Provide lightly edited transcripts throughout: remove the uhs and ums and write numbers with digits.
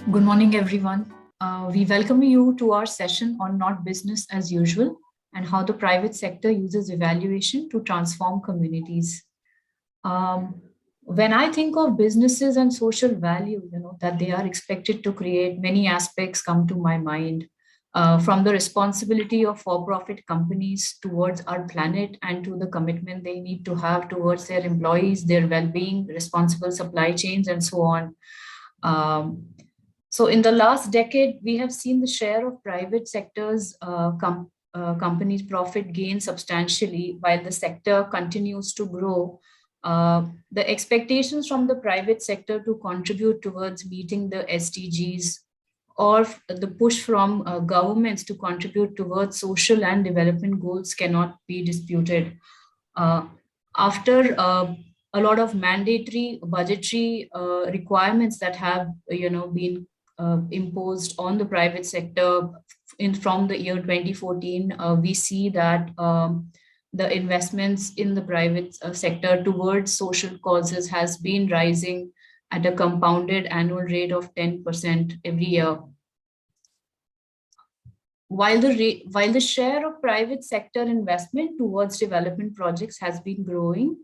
Good morning, everyone. We welcome you to our session on Not Business as Usual and how the private sector uses evaluation to transform communities. When I think of businesses and social value, that they are expected to create, many aspects come to my mind. From the responsibility of for-profit companies towards our planet and to the commitment they need to have towards their employees, their well-being, responsible supply chains, and so on. So in the last decade, we have seen the share of private sector's companies' profit gain substantially while the sector continues to grow. The expectations from the private sector to contribute towards meeting the SDGs or the push from governments to contribute towards social and development goals cannot be disputed. After a lot of mandatory budgetary requirements that have been imposed on the private sector from the year 2014, we see that the investments in the private sector towards social causes has been rising at a compounded annual rate of 10% every year. While the share of private sector investment towards development projects has been growing,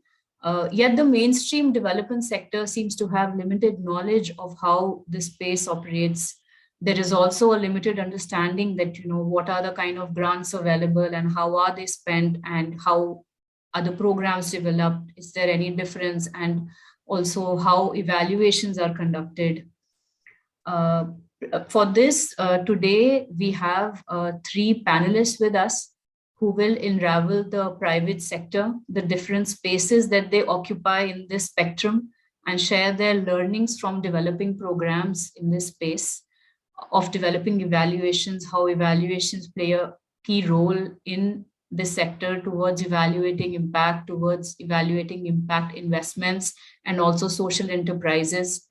yet the mainstream development sector seems to have limited knowledge of how this space operates. There is also a limited understanding that, what are the kind of grants available and how are they spent and how are the programs developed? Is there any difference? And also how evaluations are conducted. For this, today we have three panelists with us who will unravel the private sector, the different spaces that they occupy in this spectrum, and share their learnings from developing programs in this space of developing evaluations, how evaluations play a key role in this sector towards evaluating impact investments, and also social enterprises.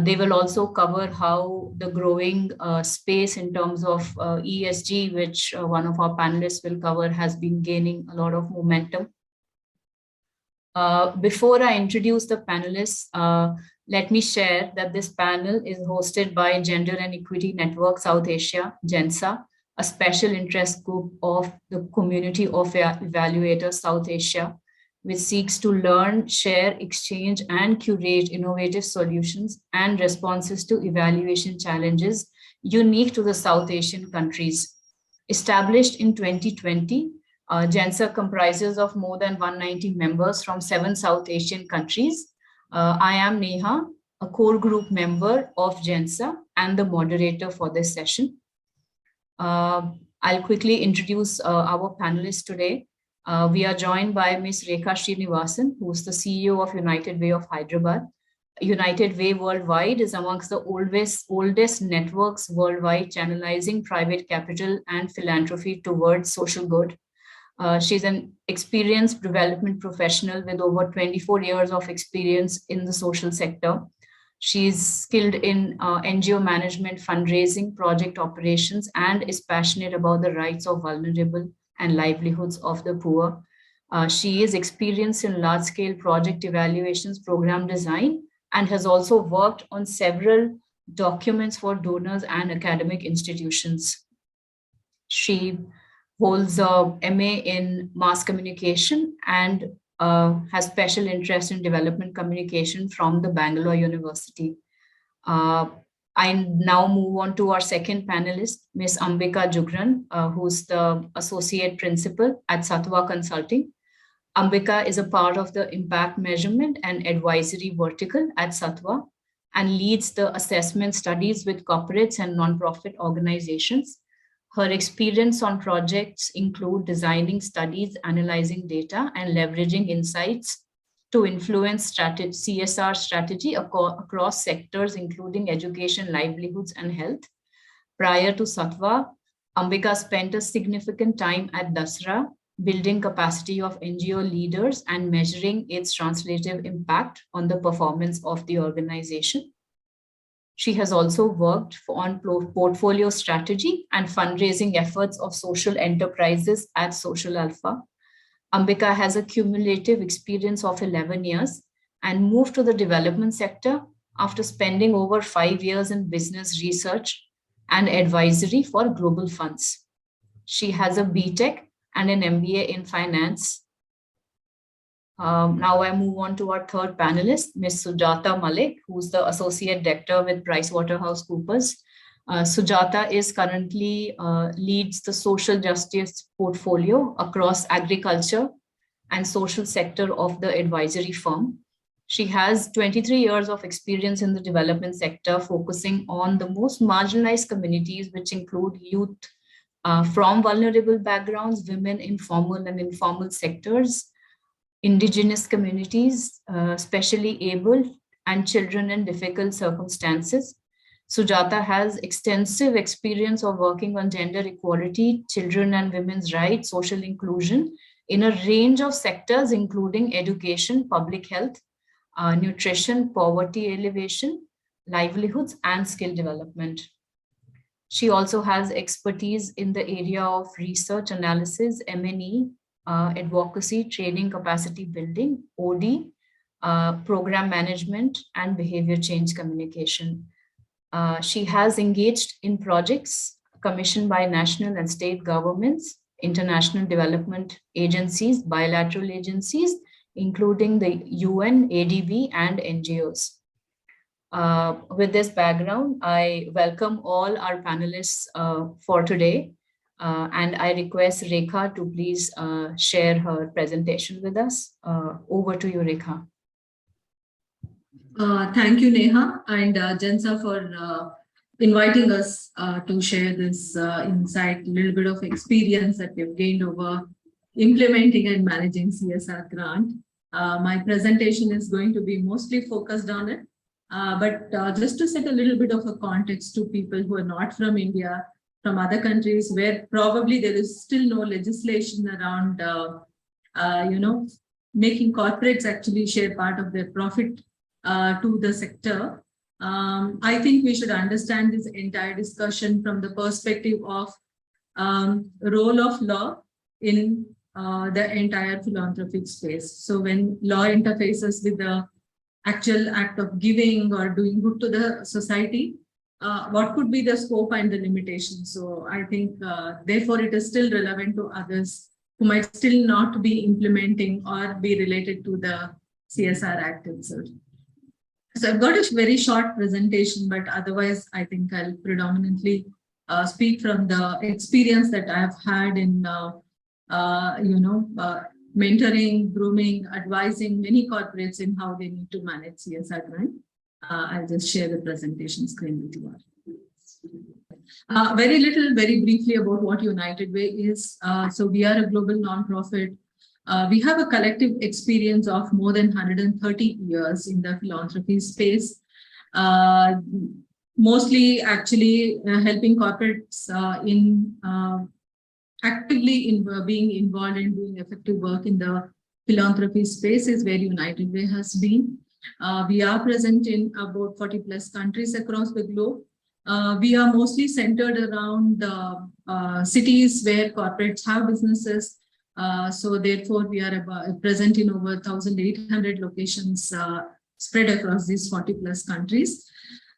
They will also cover how the growing space in terms of ESG, which one of our panelists will cover, has been gaining a lot of momentum. Before I introduce the panelists, let me share that this panel is hosted by Gender and Equity Network South Asia, GENSA, a special interest group of the community of evaluators South Asia, which seeks to learn, share, exchange, and curate innovative solutions and responses to evaluation challenges unique to the South Asian countries. Established in 2020, GENSA comprises of more than 190 members from 7 South Asian countries. I am Neha, a core group member of GENSA and the moderator for this session. I'll quickly introduce our panelists today. We are joined by Ms. Rekha Srinivasan, who is the CEO of United Way of Hyderabad. United Way Worldwide is amongst the oldest networks worldwide channelizing private capital and philanthropy towards social good. She's an experienced development professional with over 24 years of experience in the social sector. She's skilled in NGO management, fundraising, project operations, and is passionate about the rights of vulnerable and livelihoods of the poor. She is experienced in large-scale project evaluations, program design, and has also worked on several documents for donors and academic institutions. She holds a MA in mass communication and has special interest in development communication from the Bangalore University. I now move on to our second panelist, Ms. Ambika Jugran, who's the Associate Principal at Sattva Consulting. Ambika is a part of the impact measurement and advisory vertical at Sattva and leads the assessment studies with corporates and nonprofit organizations. Her experience on projects include designing studies, analyzing data, and leveraging insights to influence CSR strategy across sectors, including education, livelihoods, and health. Prior to Sattva, Ambika spent a significant time at Dasra, building capacity of NGO leaders and measuring its translative impact on the performance of the organization. She has also worked on portfolio strategy and fundraising efforts of social enterprises at Social Alpha. Ambika has a cumulative experience of 11 years and moved to the development sector after spending over 5 years in business research and advisory for global funds. She has a BTech and an MBA in finance. Now I move on to our third panelist, Ms. Sujata Malik, who's the Associate Director with PricewaterhouseCoopers. Sujata is currently leads the social justice portfolio across agriculture and social sector of the advisory firm. She has 23 years of experience in the development sector, focusing on the most marginalized communities, which include youth from vulnerable backgrounds, women in formal and informal sectors, indigenous communities, specially abled, and children in difficult circumstances. Sujata has extensive experience of working on gender equality, children and women's rights, social inclusion in a range of sectors, including education, public health, nutrition, poverty alleviation, livelihoods, and skill development. She also has expertise in the area of research analysis, M&E, advocacy, training, capacity building, OD, program management, and behavior change communication. She has engaged in projects commissioned by national and state governments, international development agencies, bilateral agencies, including the UN, ADB, and NGOs. With this background, I welcome all our panelists for today, and I request Rekha to please share her presentation with us. Over to you, Rekha. Thank you, Neha, and GENSA for inviting us to share this insight, a little bit of experience that we've gained over implementing and managing CSR grant. My presentation is going to be mostly focused on it, but just to set a little bit of a context to people who are not from India, from other countries where probably there is still no legislation around, making corporates actually share part of their profit to the sector. I think we should understand this entire discussion from the perspective of role of law in the entire philanthropic space. So when law interfaces with the actual act of giving or doing good to the society, what could be the scope and the limitations? So I think, therefore, it is still relevant to others who might still not be implementing or be related to the CSR Act itself. So I've got a very short presentation, but otherwise, I think I'll predominantly speak from the experience that I've had in, mentoring, grooming, advising many corporates in how they need to manage CSR grant. I'll just share the presentation screen with you. Very briefly about what United Way is. So we are a global nonprofit. We have a collective experience of more than 130 years in the philanthropy space, mostly actually helping corporates in actively being involved and doing effective work in the philanthropy space is where United Way has been. We are present in about 40 plus countries across the globe. We are mostly centered around cities where corporates have businesses. So therefore, we are present in over 1,800 locations spread across these 40 plus countries.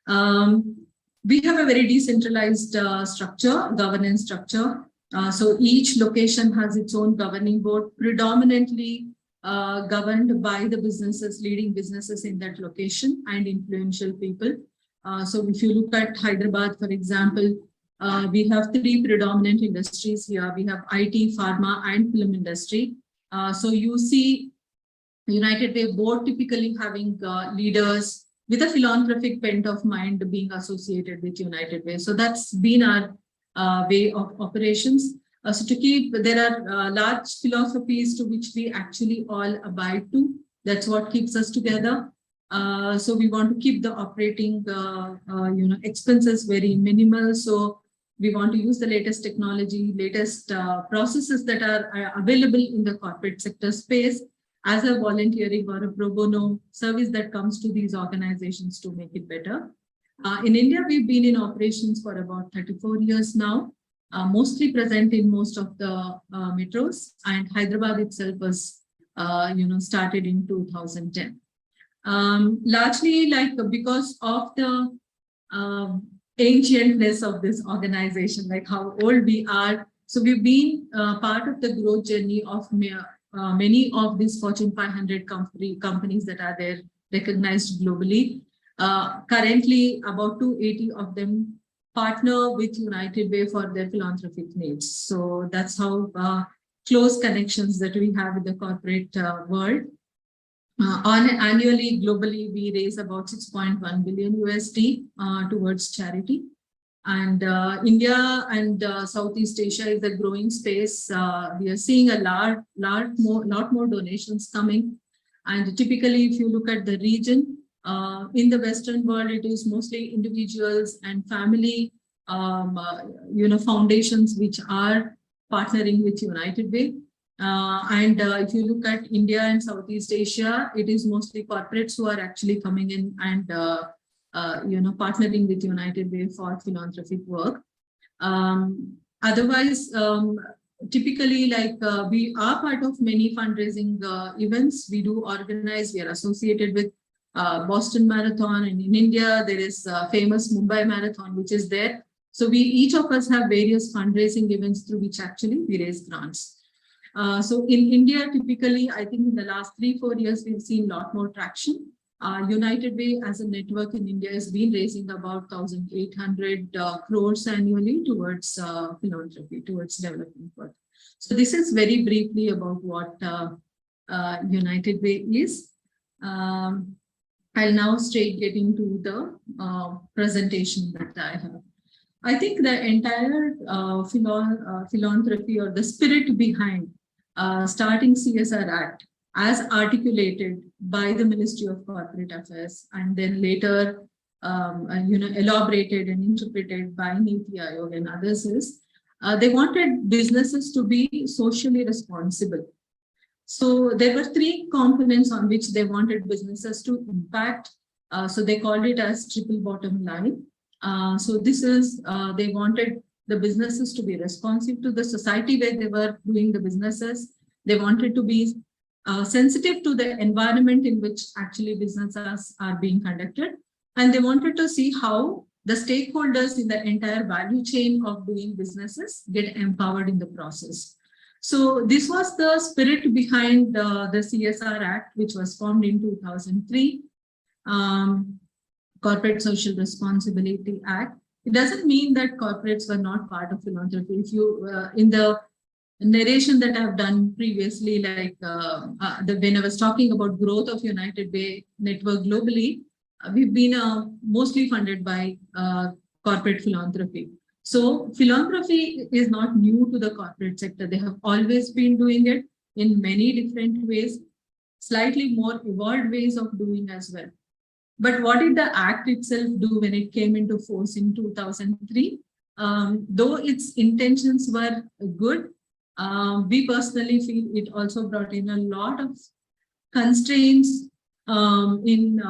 We have a very decentralized governance structure. So each location has its own governing board, predominantly governed by the businesses, leading businesses in that location and influential people. So if you look at Hyderabad, for example, we have three predominant industries here. We have IT, pharma, and film industry. So you see United Way board typically having leaders with a philanthropic bent of mind being associated with United Way. So that's been our way of operations. So to keep, there are large philosophies to which we actually all abide to. That's what keeps us together. So we want to keep the operating, expenses very minimal. So we want to use the latest technology, latest processes that are available in the corporate sector space as a volunteering or a pro bono service that comes to these organizations to make it better. In India, we've been in operations for about 34 years now, mostly present in most of the metros, and Hyderabad itself was, started in 2010. Largely like because of the ancientness of this organization, like how old we are. So we've been part of the growth journey of many of these Fortune 500 companies that are there recognized globally. Currently, about 280 of them partner with United Way for their philanthropic needs. So that's how close connections that we have with the corporate world. Annually, globally, we raise about 6.1 billion USD towards charity. And India and Southeast Asia is a growing space. We are seeing a lot more donations coming. And typically, if you look at the region, in the Western world, it is mostly individuals and family, foundations which are partnering with United Way. And if you look at India and Southeast Asia, it is mostly corporates who are actually coming in and partnering with United Way for philanthropic work. Otherwise, typically, like we are part of many fundraising events. We do organize. We are associated with Boston Marathon, and in India there is a famous Mumbai Marathon, which is there. So we each of us have various fundraising events through which actually we raise grants. So in India, typically, I think in the last 3-4 years, we've seen a lot more traction. United Way as a network in India has been raising about 1,800 crores annually towards philanthropy, towards development work. So this is very briefly about what United Way is. I'll now straight get into the presentation that I have. I think the entire philanthropy or the spirit behind starting CSR Act as articulated by the Ministry of Corporate Affairs and then later elaborated and interpreted by Niti Aayog and others is they wanted businesses to be socially responsible. So there were 3 components on which they wanted businesses to impact. So they called it as triple bottom line. So this is, they wanted the businesses to be responsive to the society where they were doing the businesses. They wanted to be sensitive to the environment in which actually businesses are being conducted. And they wanted to see how the stakeholders in the entire value chain of doing businesses get empowered in the process. So this was the spirit behind the CSR Act, which was formed in 2003. Corporate Social Responsibility Act. It doesn't mean that corporates were not part of philanthropy. If you, in the narration that I've done previously, like when I was talking about growth of United Way network globally, we've been mostly funded by corporate philanthropy. So philanthropy is not new to the corporate sector. They have always been doing it in many different ways, slightly more evolved ways of doing as well. But what did the act itself do when it came into force in 2003? Though its intentions were good, we personally feel it also brought in a lot of constraints in,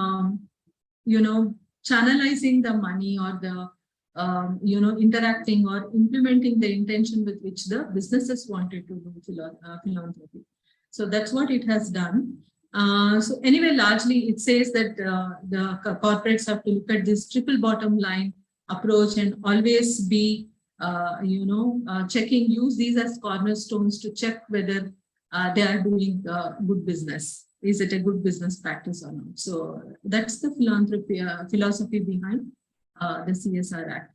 channelizing the money or the, interacting or implementing the intention with which the businesses wanted to do philanthropy. So that's what it has done. So anyway, largely it says that the corporates have to look at this triple bottom line approach and always be, checking, use these as cornerstones to check whether they are doing good business. Is it a good business practice or not? So that's the philosophy behind the CSR Act.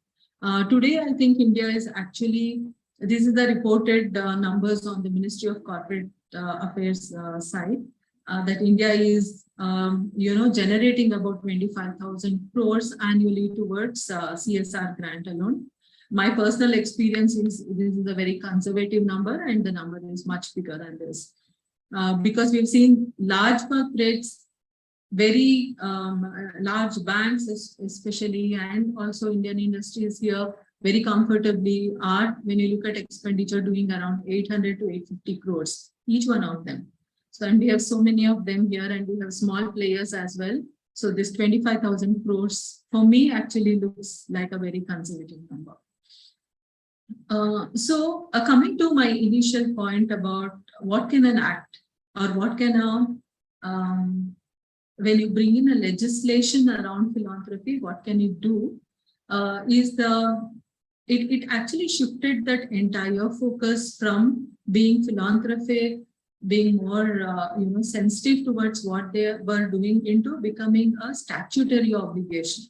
Today, I think India is actually, this is the reported numbers on the Ministry of Corporate Affairs side. That India is, generating about 25,000 crores annually towards CSR grant alone. My personal experience is this is a very conservative number, and the number is much bigger than this. Because we've seen large corporates, very large banks, especially, and also Indian industries here very comfortably are, when you look at expenditure, doing around 800 to 850 crores, each one of them. So, and we have so many of them here, and we have small players as well. So this 25,000 crores for me actually looks like a very conservative number. Coming to my initial point about what can an act or what can a when you bring in a legislation around philanthropy, what can you do? It actually shifted that entire focus from being philanthropic, being more sensitive towards what they were doing, into becoming a statutory obligation.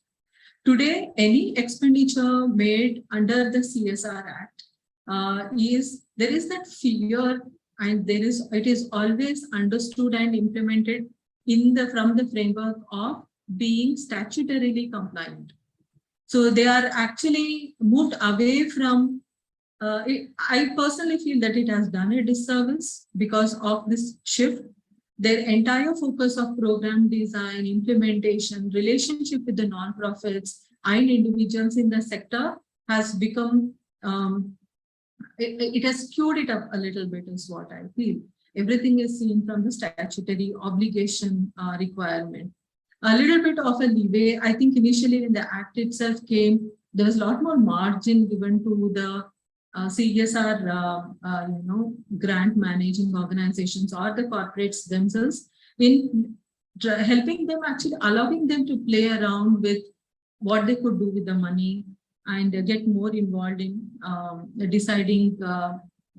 Today, any expenditure made under the CSR Act there is that fear, and it is always understood and implemented from the framework of being statutorily compliant. So they are actually moved away from. I personally feel that it has done a disservice because of this shift. Their entire focus of program design, implementation, relationship with the nonprofits and individuals in the sector has become, it has skewed it up a little bit, is what I feel. Everything is seen from the statutory obligation requirement. A little bit of a leeway. I think initially when the act itself came, there was a lot more margin given to the CSR, grant managing organizations or the corporates themselves in helping them, actually allowing them to play around with what they could do with the money and get more involved in deciding,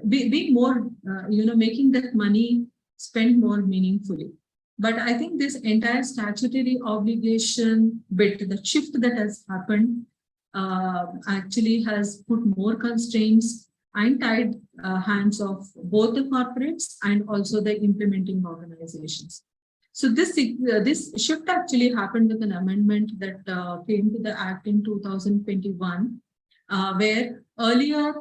be more, making that money spent more meaningfully. But I think this entire statutory obligation bit, the shift that has happened, actually has put more constraints and tied hands of both the corporates and also the implementing organizations. So this shift actually happened with an amendment that came to the Act in 2021, where earlier,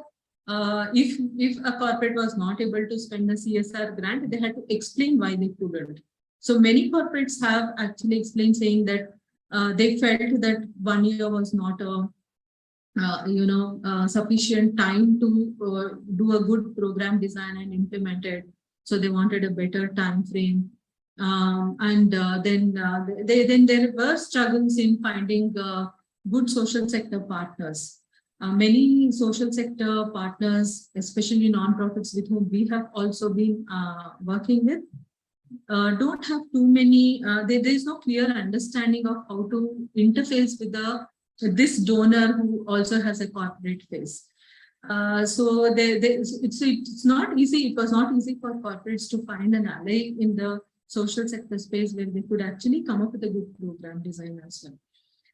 if a corporate was not able to spend the CSR grant, they had to explain why they couldn't. So many corporates have actually explained, saying that they felt that 1 year was not a sufficient time to do a good program design and implement it. So they wanted a better time frame. Then there were struggles in finding good social sector partners. Many social sector partners, especially nonprofits with whom we have also been working with, don't have too many, there is no clear understanding of how to interface with this donor who also has a corporate face. So it's not easy. It was not easy for corporates to find an ally in the social sector space where they could actually come up with a good program design as well.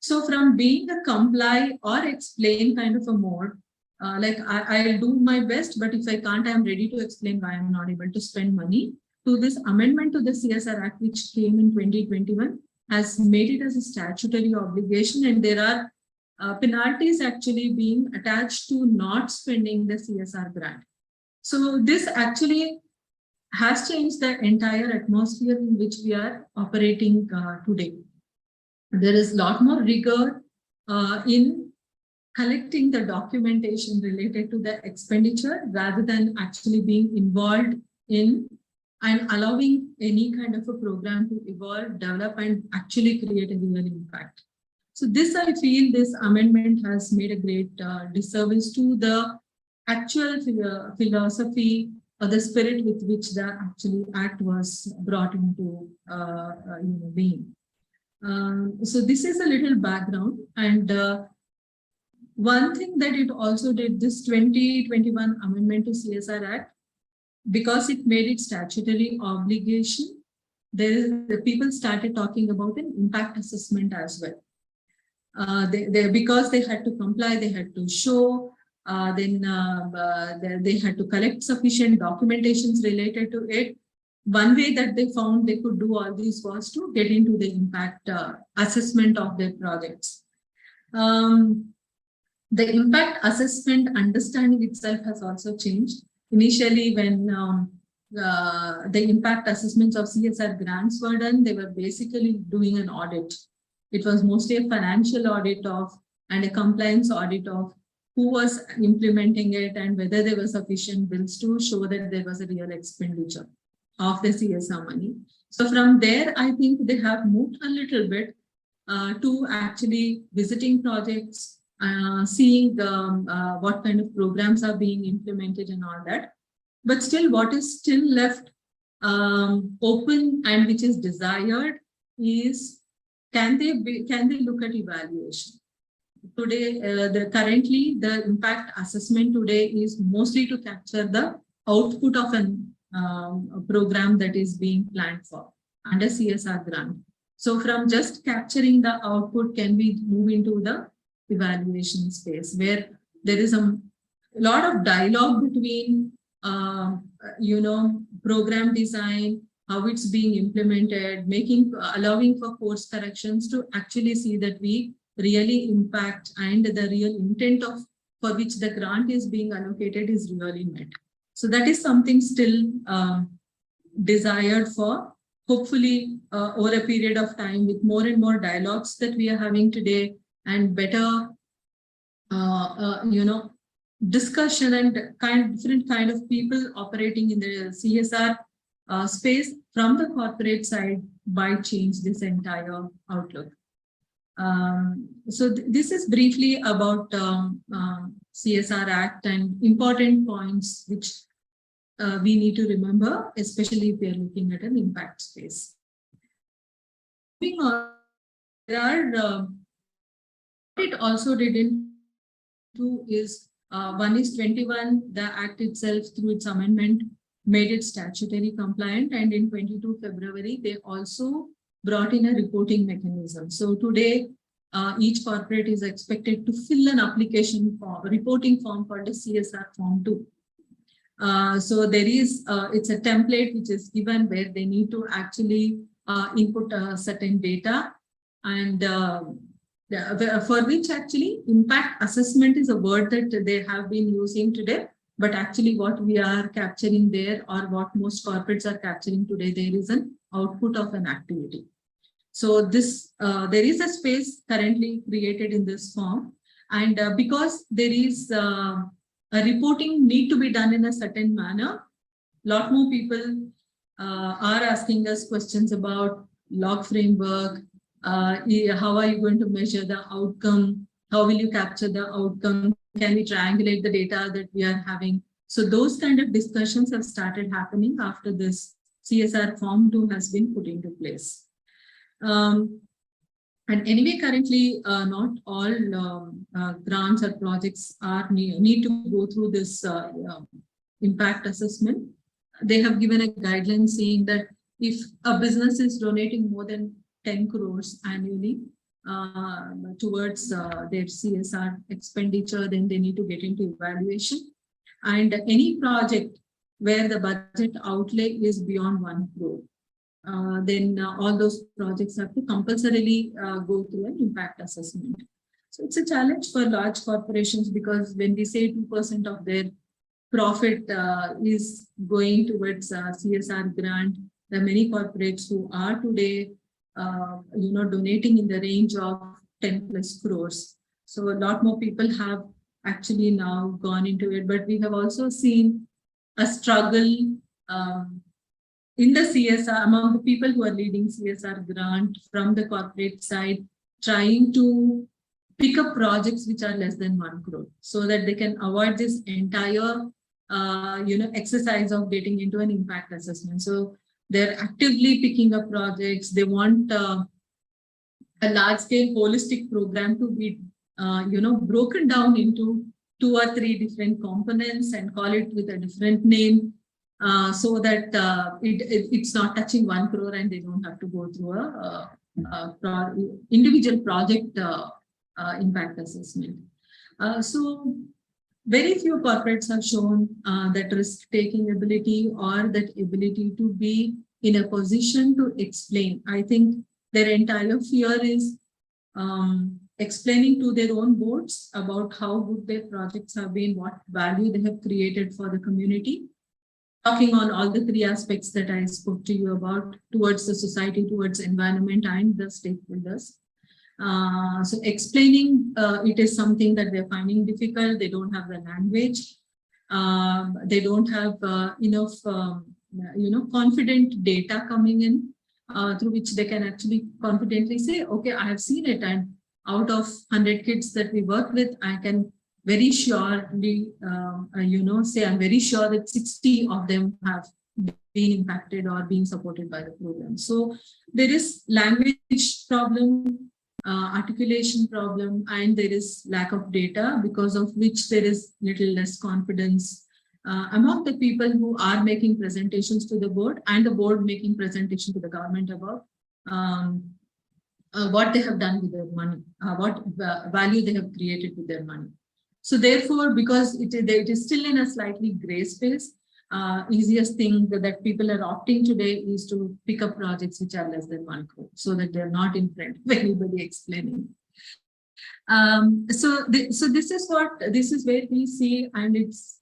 So from being a comply or explain kind of a mode, like I'll do my best, but if I can't, I'm ready to explain why I'm not able to spend money, to this amendment to the CSR Act, which came in 2021, has made it as a statutory obligation, and there are penalties actually being attached to not spending the CSR grant. So this actually has changed the entire atmosphere in which we are operating today. There is a lot more rigor in collecting the documentation related to the expenditure, rather than actually being involved in and allowing any kind of a program to evolve, develop, and actually create a real impact. So this, I feel, this amendment has made a great disservice to the actual philosophy or the spirit with which the actually act was brought into being. So this is a little background, and one thing that it also did, this 2021 amendment to CSR Act, because it made it statutory obligation, the people started talking about an impact assessment as well. Because they had to comply, they had to show, they had to collect sufficient documentations related to it. One way that they found they could do all this was to get into the impact assessment of their projects. The impact assessment understanding itself has also changed. Initially, when the impact assessments of CSR grants were done, they were basically doing an audit. It was mostly a financial audit of and a compliance audit of who was implementing it and whether there were sufficient bills to show that there was a real expenditure of the CSR money. So from there, I think they have moved a little bit to actually visiting projects, seeing what kind of programs are being implemented and all that. But still, what is still left open and which is desired is, can they look at evaluation? Today, currently the impact assessment today is mostly to capture the output of a program that is being planned for under CSR grant. So from just capturing the output, can we move into the evaluation space where there is a lot of dialogue between program design, how it's being implemented, allowing for course corrections to actually see that we really impact and the real intent of for which the grant is being allocated is really met. So that is something still desired for, hopefully over a period of time, with more and more dialogues that we are having today and better discussion and different kind of people operating in the CSR space from the corporate side might change this entire outlook. So this is briefly about CSR Act and important points which we need to remember, especially if we are looking at an impact space. Moving on, there are it also didn't do is one is 21. The Act itself, through its amendment, made it statutory compliant, and in 22 February they also brought in a reporting mechanism. So today, each corporate is expected to fill an application form, a reporting form called a CSR Form 2. So there is, it's a template which is given where they need to actually input certain data, and for which actually impact assessment is a word that they have been using today. But actually what we are capturing there, or what most corporates are capturing today, there is an output of an activity. So this, there is a space currently created in this form. And because there is a reporting need to be done in a certain manner, a lot more people are asking us questions about log framework, how are you going to measure the outcome, how will you capture the outcome, can we triangulate the data that we are having. So those kind of discussions have started happening after this CSR Form 2 has been put into place. And anyway, currently not all grants or projects are need to go through this impact assessment. They have given a guideline saying that if a business is donating more than 10 crores annually towards their CSR expenditure, then they need to get into evaluation. And any project where the budget outlay is beyond 1 crore, then all those projects have to compulsorily go through an impact assessment. So it's a challenge for large corporations, because when we say 2% of their profit is going towards CSR grant, there are many corporates who are today donating in the range of 10 plus crores. So a lot more people have actually now gone into it, but we have also seen a struggle in the CSR among the people who are leading CSR grant from the corporate side, trying to pick up projects which are less than 1 crore, so that they can avoid this entire exercise of getting into an impact assessment. So they're actively picking up projects. They want a large-scale holistic program to be broken down into 2 or 3 different components and call it with a different name, so that it's not touching 1 crore and they don't have to go through a individual project impact assessment. So very few corporates have shown that risk-taking ability or that ability to be in a position to explain. I think their entire fear is explaining to their own boards about how good their projects have been, what value they have created for the community, talking on all the 3 aspects that I spoke to you about, towards the society, towards environment, and the stakeholders. So explaining it is something that they're finding difficult. They don't have the language. They don't have enough, confident data coming in through which they can actually confidently say, okay, I have seen it, and out of 100 kids that we work with, I can very surely, say I'm very sure that 60 of them have being impacted or being supported by the program. So there is language problem, articulation problem, and there is lack of data, because of which there is little less confidence among the people who are making presentations to the board, and the board making presentation to the government about what they have done with their money, what value they have created with their money. So therefore, because it is still in a slightly gray space, easiest thing that people are opting today is to pick up projects which are less than 1 crore, so that they're not in front of anybody explaining. So this is where we see, and it's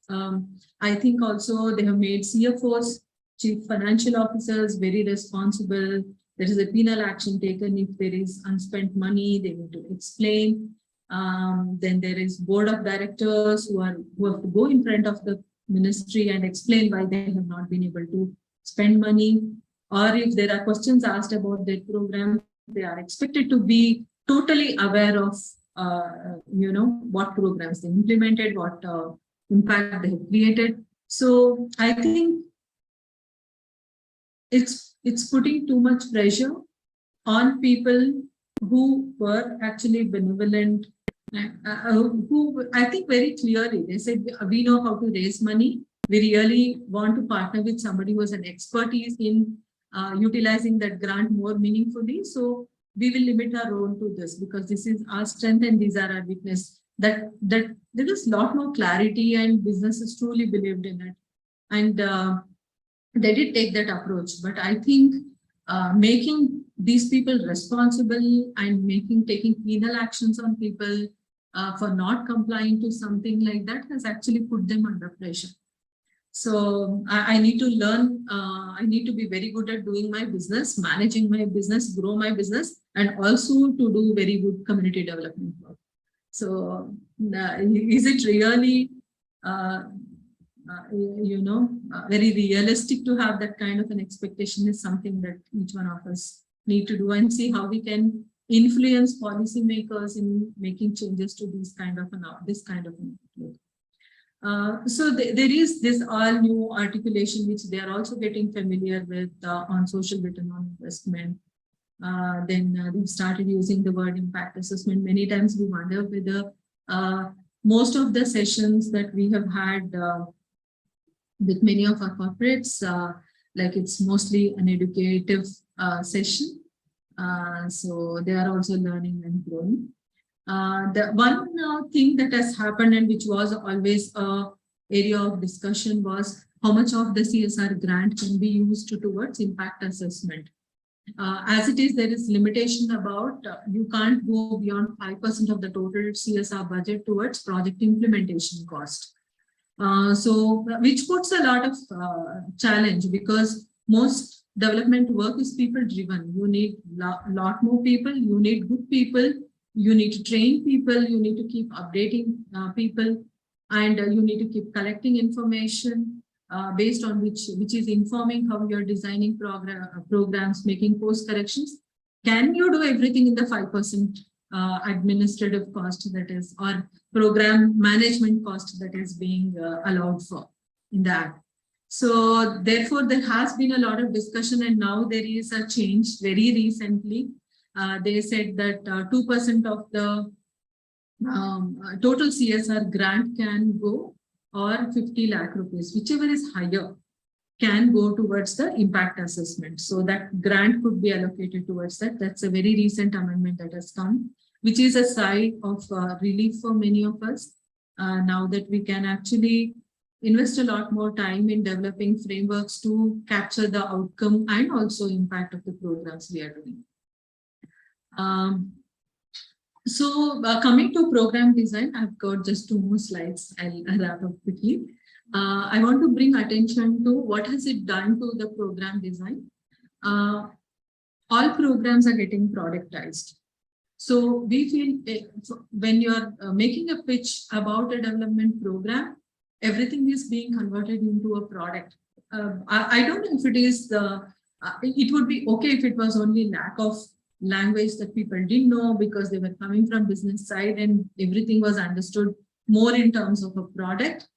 I think also they have made CFOs, chief financial officers, very responsible. There is a penal action taken if there is unspent money, they need to explain. Then there is board of directors who have to go in front of the ministry and explain why they have not been able to spend money. Or if there are questions asked about their program, they are expected to be totally aware of what programs they implemented, what impact they have created. So I think it's putting too much pressure on people who were actually benevolent, who I think very clearly, they said, we know how to raise money. We really want to partner with somebody who has an expertise in utilizing that grant more meaningfully. So we will limit our role to this, because this is our strength and these are our weakness. That there is a lot more clarity, and businesses truly believed in it. And they did take that approach. But I think making these people responsible and taking penal actions on people for not complying to something like that has actually put them under pressure. So I need to learn, I need to be very good at doing my business, managing my business, grow my business, and also to do very good community development work. So is it really, very realistic to have that kind of an expectation? Is something that each one of us need to do and see how we can influence policymakers in making changes to this kind of an outlook. So there is this all new articulation which they are also getting familiar with on social return on investment. Then we've started using the word impact assessment. Many times we wonder whether most of the sessions that we have had with many of our corporates, like it's mostly an educative session. So they are also learning and growing. The one thing that has happened, and which was always an area of discussion, was how much of the CSR grant can be used towards impact assessment. As it is, there is limitation about you can't go beyond 5% of the total CSR budget towards project implementation cost. So which puts a lot of challenge, because most development work is people driven. You need a lot more people, you need good people, you need to train people, you need to keep updating people, and you need to keep collecting information based on which is informing how you're designing programs, making course corrections. Can you do everything in the 5% administrative cost that is, or program management cost that is being allowed for in that? So therefore, there has been a lot of discussion, and now there is a change very recently. They said that 2% of the total CSR grant can go, or 50 lakh rupees, whichever is higher, can go towards the impact assessment. So that grant could be allocated towards that. That's a very recent amendment that has come, which is a sigh of relief for many of us. Now that we can actually invest a lot more time in developing frameworks to capture the outcome and also impact of the programs we are doing. So coming to program design, I've got just 2 more slides. I'll wrap up quickly. I want to bring attention to what has it done to the program design. All programs are getting productized. So we feel when you're making a pitch about a development program, everything is being converted into a product. I don't know if it is it would be okay if it was only lack of language that people didn't know because they were coming from business side and everything was understood more in terms of a product.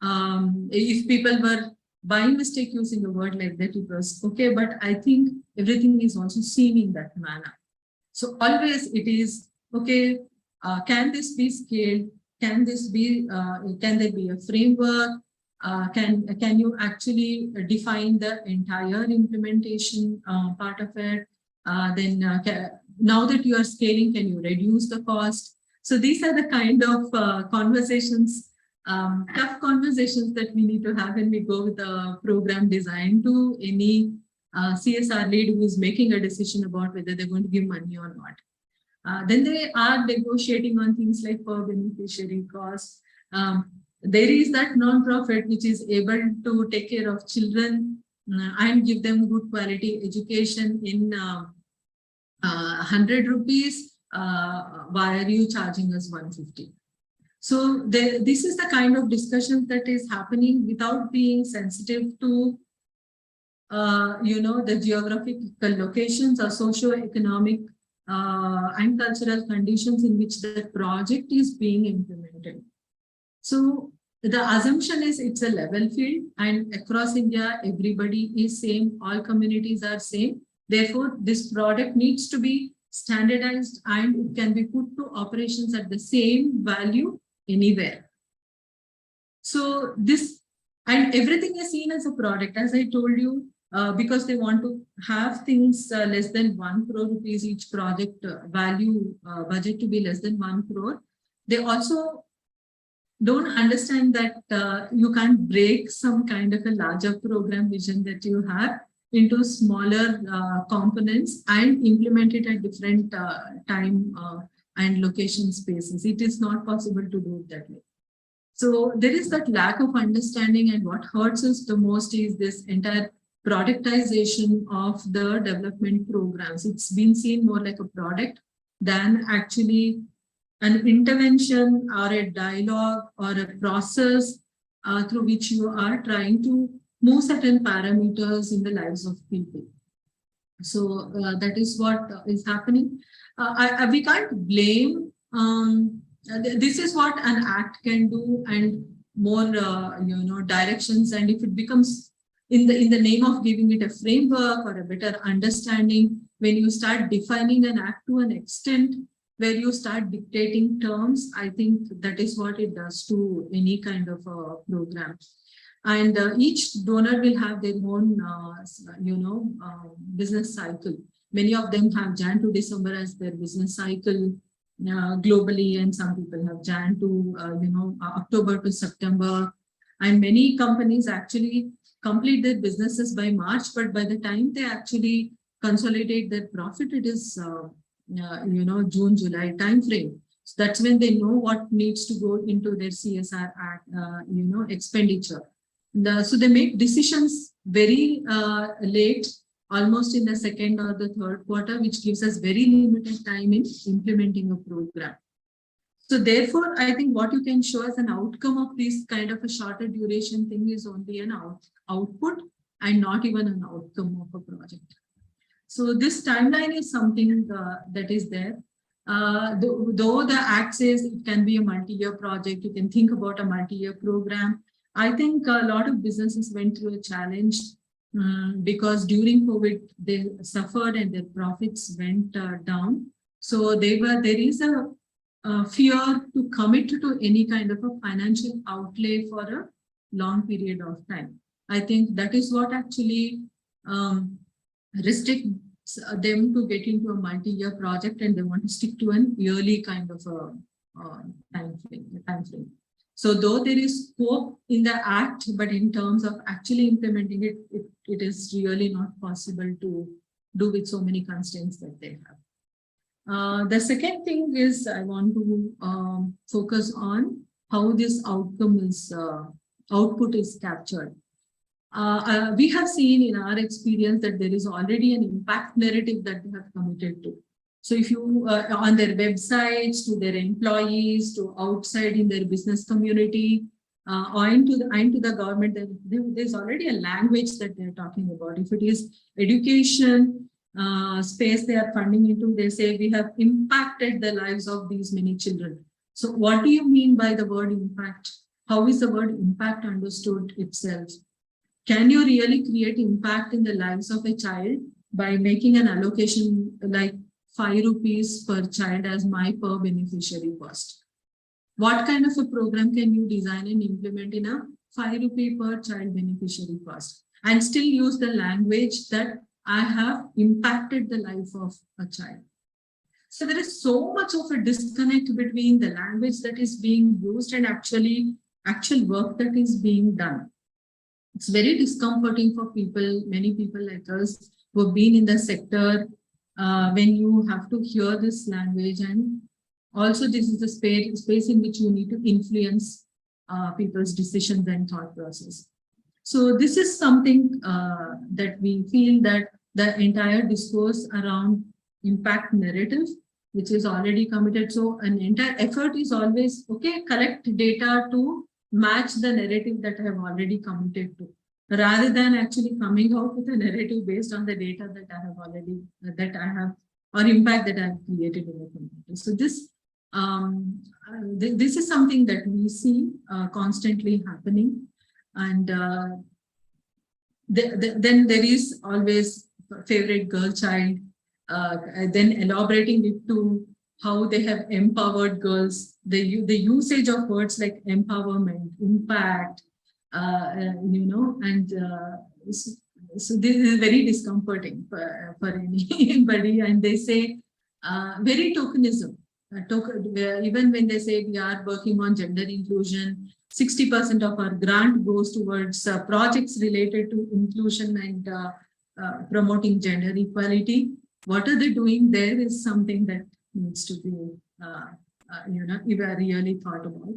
If people were by mistake using a word like that, it was okay, but I think everything is also seen in that manner. So always it is, okay, can this be scaled? Can this be, can there be a framework? Can you actually define the entire implementation part of it? Now that you are scaling, can you reduce the cost? So these are the kind of conversations, tough conversations that we need to have when we go with a program design to any CSR lead who is making a decision about whether they're going to give money or not. Then they are negotiating on things like per beneficiary cost. There is that non-profit which is able to take care of children and give them good quality education in 100 rupees. Why are you charging us 150? So this is the kind of discussion that is happening without being sensitive to the geographical locations or socio-economic and cultural conditions in which the project is being implemented. So the assumption is it's a level field, and across India, everybody is same, all communities are same. Therefore, this product needs to be standardized and it can be put to operations at the same value anywhere. So this, and everything is seen as a product, as I told you, because they want to have things less than 1 crore rupees each project value budget to be less than 1 crore. They also don't understand that you can't break some kind of a larger program vision that you have into smaller components and implement it at different time and location spaces. It is not possible to do it that way. So there is that lack of understanding, and what hurts us the most is this entire productization of the development programs. It's been seen more like a product than actually an intervention or a dialogue or a process through which you are trying to move certain parameters in the lives of people. So that is what is happening. We can't blame. This is what an act can do, and more directions. And if it becomes in the name of giving it a framework or a better understanding, when you start defining an act to an extent where you start dictating terms, I think that is what it does to any kind of a program. And each donor will have their own, business cycle. Many of them have Jan to December as their business cycle globally, and some people have Jan to, October to September. And many companies actually complete their businesses by March, but by the time they actually consolidate their profit, it is June, July timeframe. So that's when they know what needs to go into their CSR expenditure. So they make decisions very late, almost in the second or the third quarter, which gives us very limited time in implementing a program. So therefore, I think what you can show as an outcome of this kind of a shorter duration thing is only an output and not even an outcome of a project. So this timeline is something that is there. Though the act says it can be a multi-year project, you can think about a multi-year program. I think a lot of businesses went through a challenge because during COVID, they suffered and their profits went down. So there is a fear to commit to any kind of a financial outlay for a long period of time. I think that is what actually restricts them to get into a multi-year project, and they want to stick to an yearly kind of a time frame. So though there is scope in the act, but in terms of actually implementing it, it is really not possible to do with so many constraints that they have. The second thing is I want to focus on how this outcome is, output is captured. We have seen in our experience that there is already an impact narrative that they have committed to. So if you, on their websites, to their employees, to outside in their business community, or into the government, there's already a language that they're talking about. If it is education space they are funding into, they say we have impacted the lives of these many children. So what do you mean by the word impact? How is the word impact understood itself? can you really create impact in the lives of a child by making an allocation like 5 rupees per child as my per beneficiary cost? What kind of a program can you design and implement in a 5 rupee per child beneficiary cost and still use the language that I have impacted the life of a child? So there is so much of a disconnect between the language that is being used and actual work that is being done. It's very discomforting for people, many people like us who have been in the sector, when you have to hear this language. And also this is the space in which you need to influence people's decisions and thought process. So this is something that we feel that the entire discourse around impact narrative, which is already committed. So an entire effort is always, okay, collect data to match the narrative that I have already committed to, rather than actually coming out with a narrative based on the data that I have already, or impact that I have created in the community. So this is something that we see constantly happening. And then there is always favorite girl child, then elaborating it to how they have empowered girls, the usage of words like empowerment, impact, and so this is very discomforting for anybody. And they say very tokenism. Even when they say we are working on gender inclusion, 60% of our grant goes towards projects related to inclusion and promoting gender equality. What are they doing there is something that needs to be, really thought about.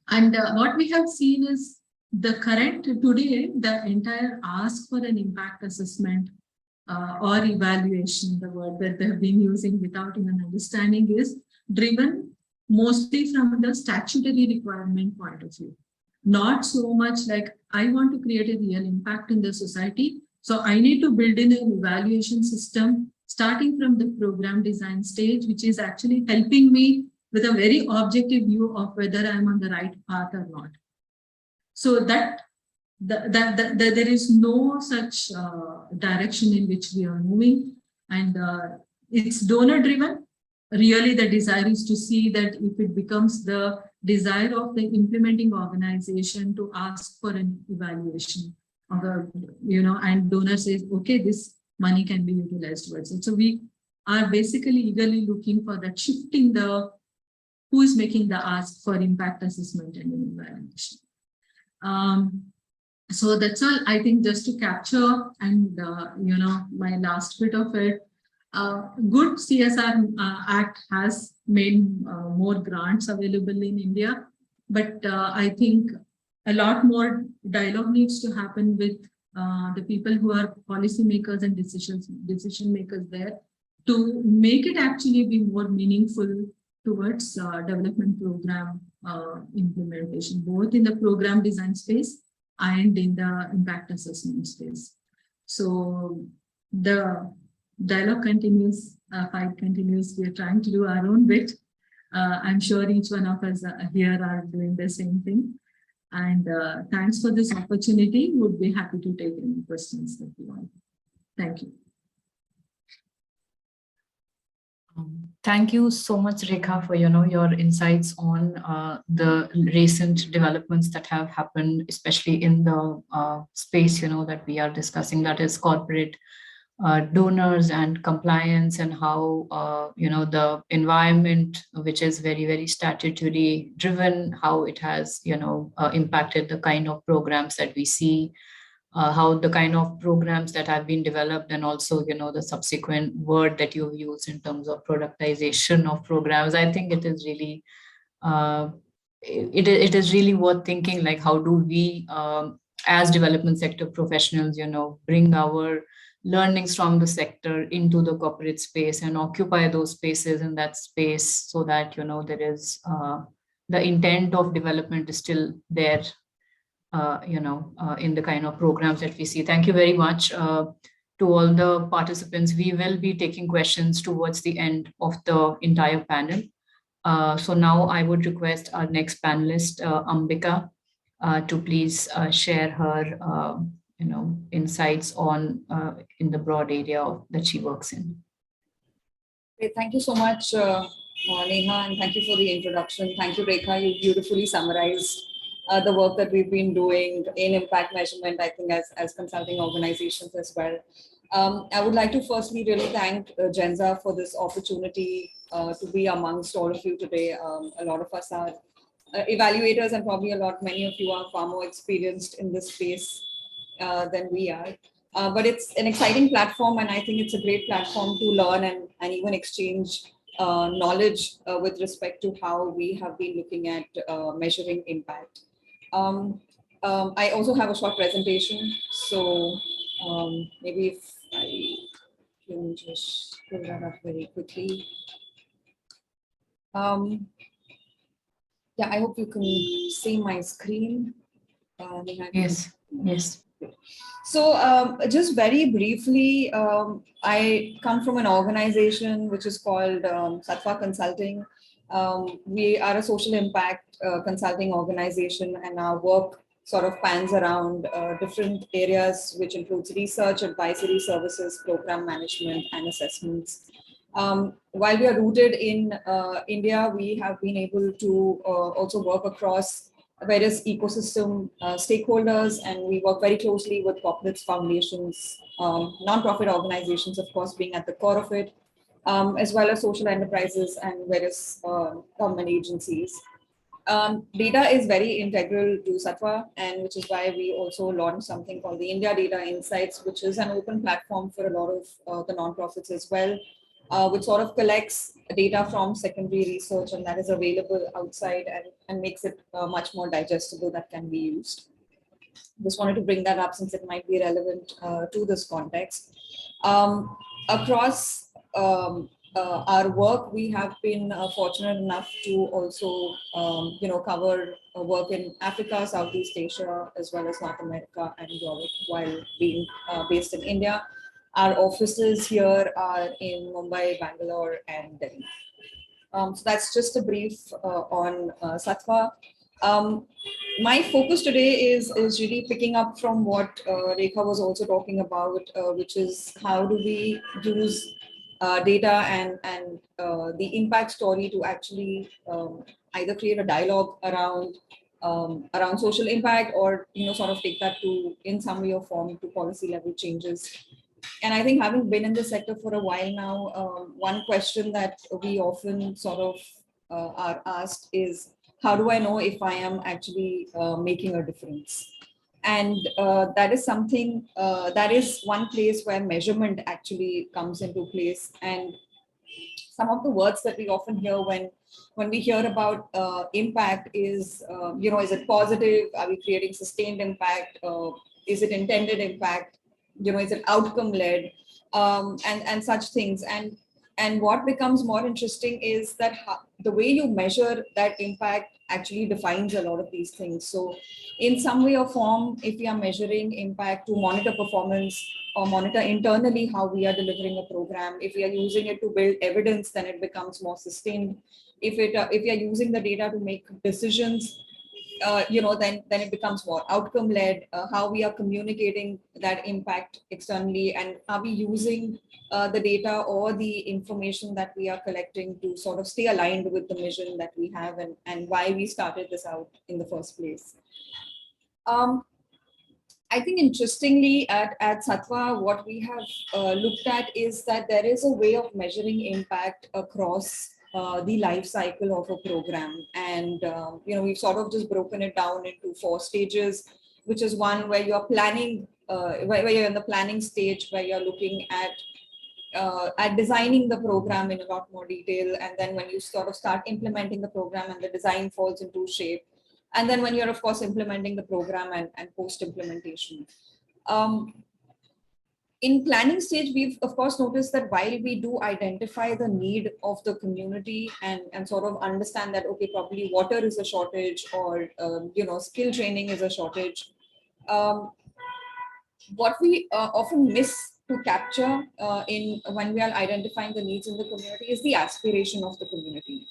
And what we have seen is today, the entire ask for an impact assessment or evaluation, the word that they have been using without even understanding, is driven mostly from the statutory requirement point of view. Not so much like, I want to create a real impact in the society, so I need to build in an evaluation system starting from the program design stage, which is actually helping me with a very objective view of whether I'm on the right path or not. So that there is no such direction in which we are moving, and it's donor driven. Really, the desire is to see that if it becomes the desire of the implementing organization to ask for an evaluation, and donor says, okay, this money can be utilized towards it. So we are basically eagerly looking for that, shifting who is making the ask for impact assessment and evaluation. So that's all, I think, just to capture. And my last bit of it, good CSR Act has made more grants available in India, but I think a lot more dialogue needs to happen with the people who are policymakers and decision makers there, to make it actually be more meaningful towards development program implementation, both in the program design space and in the impact assessment space. So the dialogue continues, fight continues. We are trying to do our own bit. I'm sure each one of us here are doing the same thing. And thanks for this opportunity. Would be happy to take any questions that you want. Thank you. Thank you so much, Rekha, for your insights on the recent developments that have happened, especially in the space that we are discussing, that is corporate donors and compliance, and how the environment, which is very, very statutory driven, how it has impacted the kind of programs that we see, how the kind of programs that have been developed, and also the subsequent word that you've used in terms of productization of programs. I think it is really it is really worth thinking, like, how do we as development sector professionals bring our learnings from the sector into the corporate space and occupy those spaces in that space, so that there is the intent of development is still there in the kind of programs that we see. Thank you very much to all the participants. We will be taking questions towards the end of the entire panel. So now I would request our next panelist, Ambika, to please share her insights on in the broad area that she works in. Great. Thank you so much, Neha, and thank you for the introduction. Thank you, Rekha. You beautifully summarized the work that we've been doing in impact measurement, I think, as consulting organizations as well. I would like to firstly really thank GENSA for this opportunity to be amongst all of you today. A lot of us are evaluators, and probably many of you are far more experienced in this space than we are. But it's an exciting platform, and I think it's a great platform to learn and even exchange knowledge with respect to how we have been looking at measuring impact. I also have a short presentation, so maybe if I can just pull that up very quickly. Yeah, I hope you can see my screen. Yes, yes. So just very briefly, I come from an organization which is called Sattva Consulting. We are a social impact consulting organization, and our work sort of pans around different areas, which includes research, advisory services, program management, and assessments. While we are rooted in India, we have been able to also work across various ecosystem stakeholders, and we work very closely with corporates, foundations, non-profit organizations, of course, being at the core of it, as well as social enterprises and various government agencies. Data is very integral to Sattva, and which is why we also launched something called the India Data Insights, which is an open platform for a lot of the non-profits as well, which sort of collects data from secondary research, and that is available outside and makes it much more digestible that can be used. Just wanted to bring that up since it might be relevant to this context. Across our work, we have been fortunate enough to also, cover work in Africa, Southeast Asia, as well as North America and Europe, while being based in India. Our offices here are in Mumbai, Bangalore, and Delhi. So that's just a brief on Sattva. My focus today is really picking up from what Rekha was also talking about, which is how do we use data and the impact story to actually either create a dialogue around social impact, or sort of take that to, in some way or form, to policy level changes. And I think, having been in the sector for a while now, one question that we often sort of are asked is, how do I know if I am actually making a difference? And that is something, that is one place where measurement actually comes into place. And some of the words that we often hear when we hear about impact is, is it positive? Are we creating sustained impact? Is it intended impact? Is it outcome led? And such things. And what becomes more interesting is that the way you measure that impact actually defines a lot of these things. So in some way or form, if we are measuring impact to monitor performance or monitor internally how we are delivering a program, if we are using it to build evidence, then it becomes more sustained. If we are using the data to make decisions, then it becomes more outcome led. How we are communicating that impact externally, and are we using the data or the information that we are collecting to sort of stay aligned with the mission that we have, and why we started this out in the first place. I think, interestingly, at Sattva, what we have looked at is that there is a way of measuring impact across the life cycle of a program. And, we've sort of just broken it down into 4 stages, which is one where you're planning, where you're in the planning stage, where you're looking at designing the program in a lot more detail. And then when you sort of start implementing the program and the design falls into shape. And then when you're, of course, implementing the program and post-implementation. In planning stage, we've of course noticed that while we do identify the need of the community and sort of understand that, okay, probably water is a shortage, or, skill training is a shortage. What we often miss to capture when we are identifying the needs in the community is the aspiration of the community.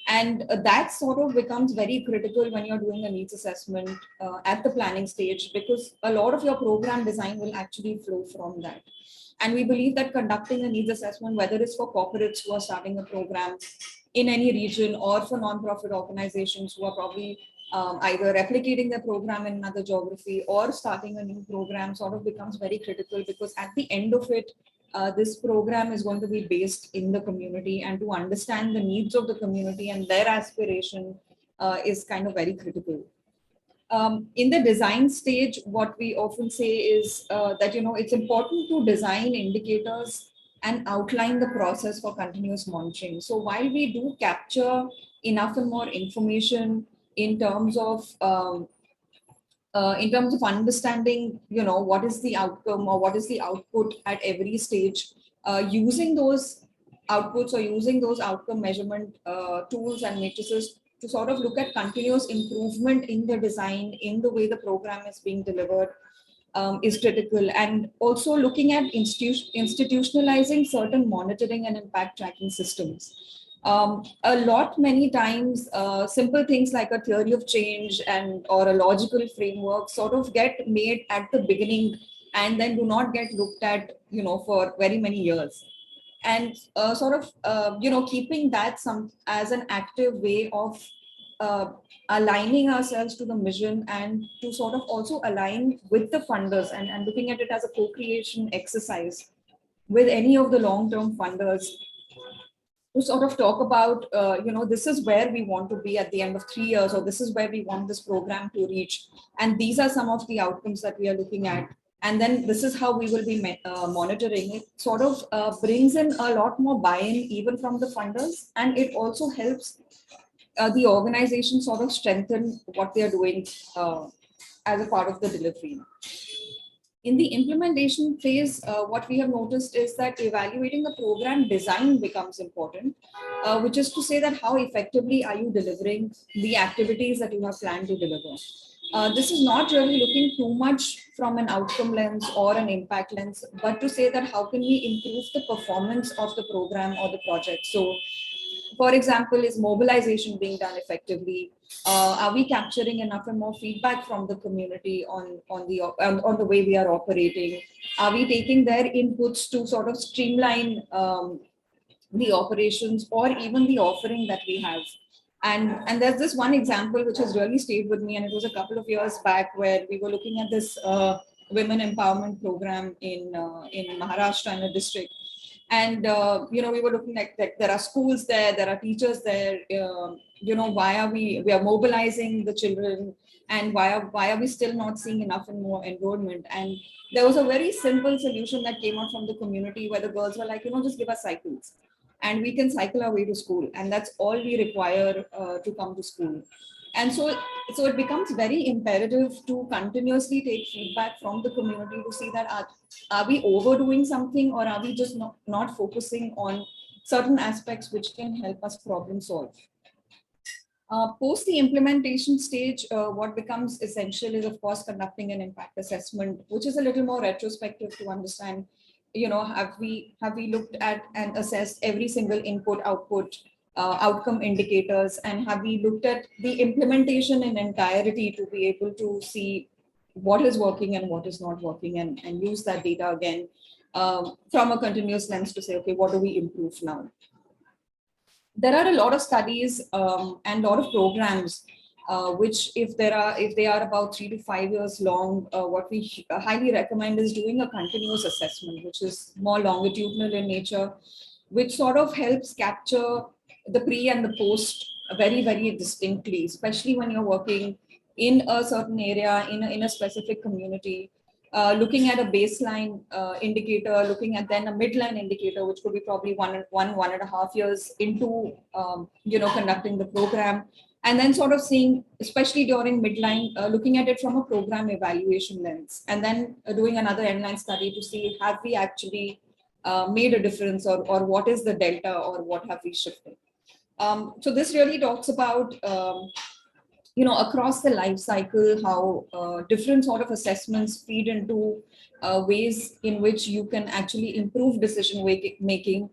And that sort of becomes very critical when you're doing a needs assessment at the planning stage, because a lot of your program design will actually flow from that. And we believe that conducting a needs assessment, whether it's for corporates who are starting a program in any region or for nonprofit organizations who are probably either replicating their program in another geography or starting a new program, sort of becomes very critical, because at the end of it, this program is going to be based in the community, and to understand the needs of the community and their aspiration is kind of very critical. In the design stage, what we often say is that, it's important to design indicators and outline the process for continuous monitoring. So while we do capture enough and more information in terms of understanding, what is the outcome or what is the output at every stage, using those outputs or using those outcome measurement tools and matrices to sort of look at continuous improvement in the design, in the way the program is being delivered, is critical. And also looking at institutionalizing certain monitoring and impact tracking systems. Many times, simple things like a theory of change or a logical framework sort of get made at the beginning and then do not get looked at, for very many years. And keeping that as an active way of aligning ourselves to the mission, and to sort of also align with the funders, and looking at it as a co-creation exercise with any of the long-term funders, to sort of talk about, this is where we want to be at the end of 3 years, or this is where we want this program to reach. And these are some of the outcomes that we are looking at. And then this is how we will be monitoring it. Sort of brings in a lot more buy-in even from the funders. And it also helps the organization sort of strengthen what they are doing as a part of the delivery. In the implementation phase, what we have noticed is that evaluating the program design becomes important, which is to say that how effectively are you delivering the activities that you have planned to deliver. This is not really looking too much from an outcome lens or an impact lens, but to say that how can we improve the performance of the program or the project. So, for example, is mobilization being done effectively? Are we capturing enough and more feedback from the community on the way we are operating? Are we taking their inputs to sort of streamline the operations or even the offering that we have? And there's this one example which has really stayed with me, and it was a couple of years back where we were looking at this women empowerment program in Maharashtra, in a district. And, we were looking at that there are schools there are teachers there, why are we are mobilizing the children, and why are we still not seeing enough and more enrollment? And there was a very simple solution that came out from the community where the girls were like, just give us cycles and we can cycle our way to school. And that's all we require to come to school. And so it becomes very imperative to continuously take feedback from the community to see that are we overdoing something, or are we just not focusing on certain aspects which can help us problem solve. Post the implementation stage, what becomes essential is, of course, conducting an impact assessment, which is a little more retrospective to understand, have we looked at and assessed every single input, output, outcome indicators, and have we looked at the implementation in entirety to be able to see what is working and what is not working, and use that data again from a continuous lens to say, okay, what do we improve now? There are a lot of studies and a lot of programs which, if they are about 3 to 5 years long, what we highly recommend is doing a continuous assessment, which is more longitudinal in nature, which sort of helps capture the pre and the post very, very distinctly, especially when you're working in a certain area, in a specific community, looking at a baseline indicator, looking at then a midline indicator, which could be probably one and a half years into, conducting the program. And then sort of seeing, especially during midline, looking at it from a program evaluation lens, and then doing another endline study to see, have we actually made a difference, or what is the delta, or what have we shifted. So this really talks about, across the life cycle, how different sort of assessments feed into ways in which you can actually improve decision making,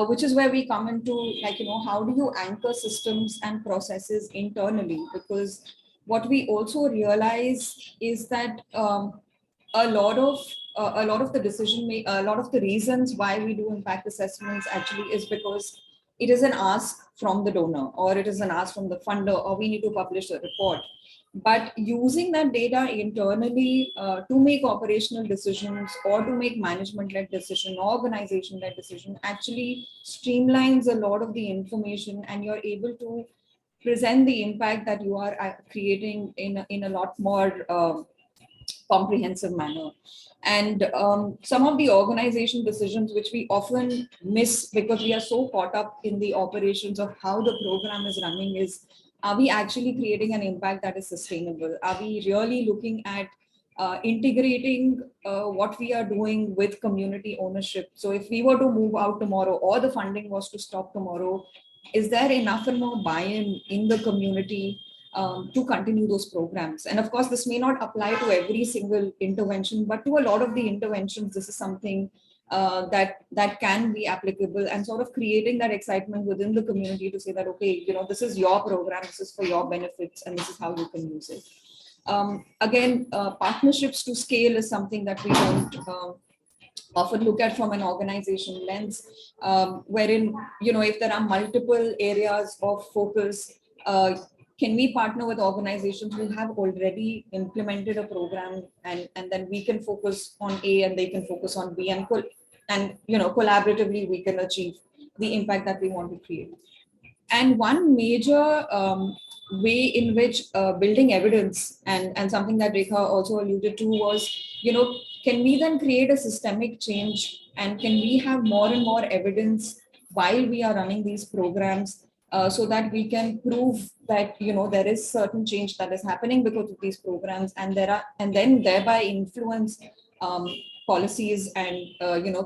which is where we come into, like, how do you anchor systems and processes internally? Because what we also realize is that a lot of a lot of the reasons why we do impact assessments actually is because it is an ask from the donor, or it is an ask from the funder, or we need to publish a report. But using that data internally to make operational decisions, or to make management-led decision, organization-led decision, actually streamlines a lot of the information, and you're able to present the impact that you are creating in a lot more comprehensive manner. And some of the organization decisions which we often miss because we are so caught up in the operations of how the program is running is, are we actually creating an impact that is sustainable? Are we really looking at integrating what we are doing with community ownership? So if we were to move out tomorrow, or the funding was to stop tomorrow, is there enough and more buy-in in the community to continue those programs? And of course, this may not apply to every single intervention, but to a lot of the interventions, this is something that can be applicable, and sort of creating that excitement within the community to say that, okay, this is your program, this is for your benefits, and this is how you can use it. Again, partnerships to scale is something that we don't often look at from an organization lens, wherein, if there are multiple areas of focus, can we partner with organizations who have already implemented a program, and then we can focus on A and they can focus on B, and collaboratively we can achieve the impact that we want to create. And one major way in which building evidence, and something that Rekha also alluded to, was, can we then create a systemic change, and can we have more and more evidence while we are running these programs, so that we can prove that there is certain change that is happening because of these programs, and then thereby influence policies, and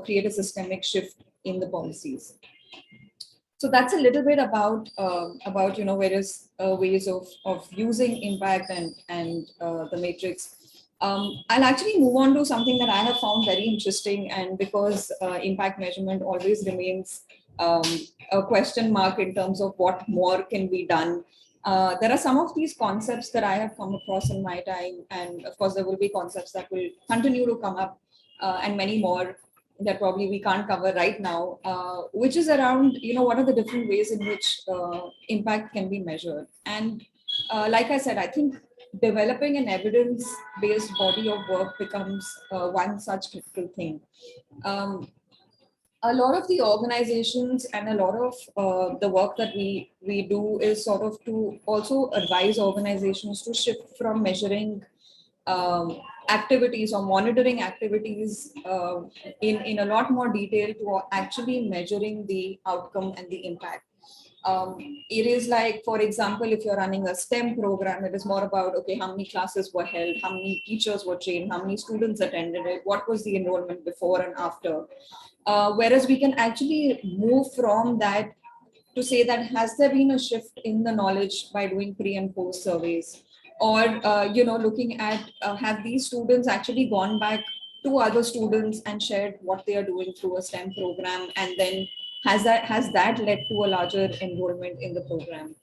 create a systemic shift in the policies. So that's a little bit about various ways of using impact and the matrix. I'll actually move on to something that I have found very interesting, and because impact measurement always remains a question mark in terms of what more can be done. There are some of these concepts that I have come across in my time, and of course there will be concepts that will continue to come up, and many more that probably we can't cover right now, which is around, what are the different ways in which impact can be measured. And like I said, I think developing an evidence-based body of work becomes one such critical thing. A lot of the organizations and a lot of the work that we do is sort of to also advise organizations to shift from measuring activities or monitoring activities in a lot more detail to actually measuring the outcome and the impact. It is like, for example, if you're running a STEM program, it is more about, okay, how many classes were held, how many teachers were trained, how many students attended it, what was the enrollment before and after. Whereas we can actually move from that to say that, has there been a shift in the knowledge by doing pre and post surveys? Or looking at have these students actually gone back to other students and shared what they are doing through a STEM program, and then has that led to a larger enrollment in the program?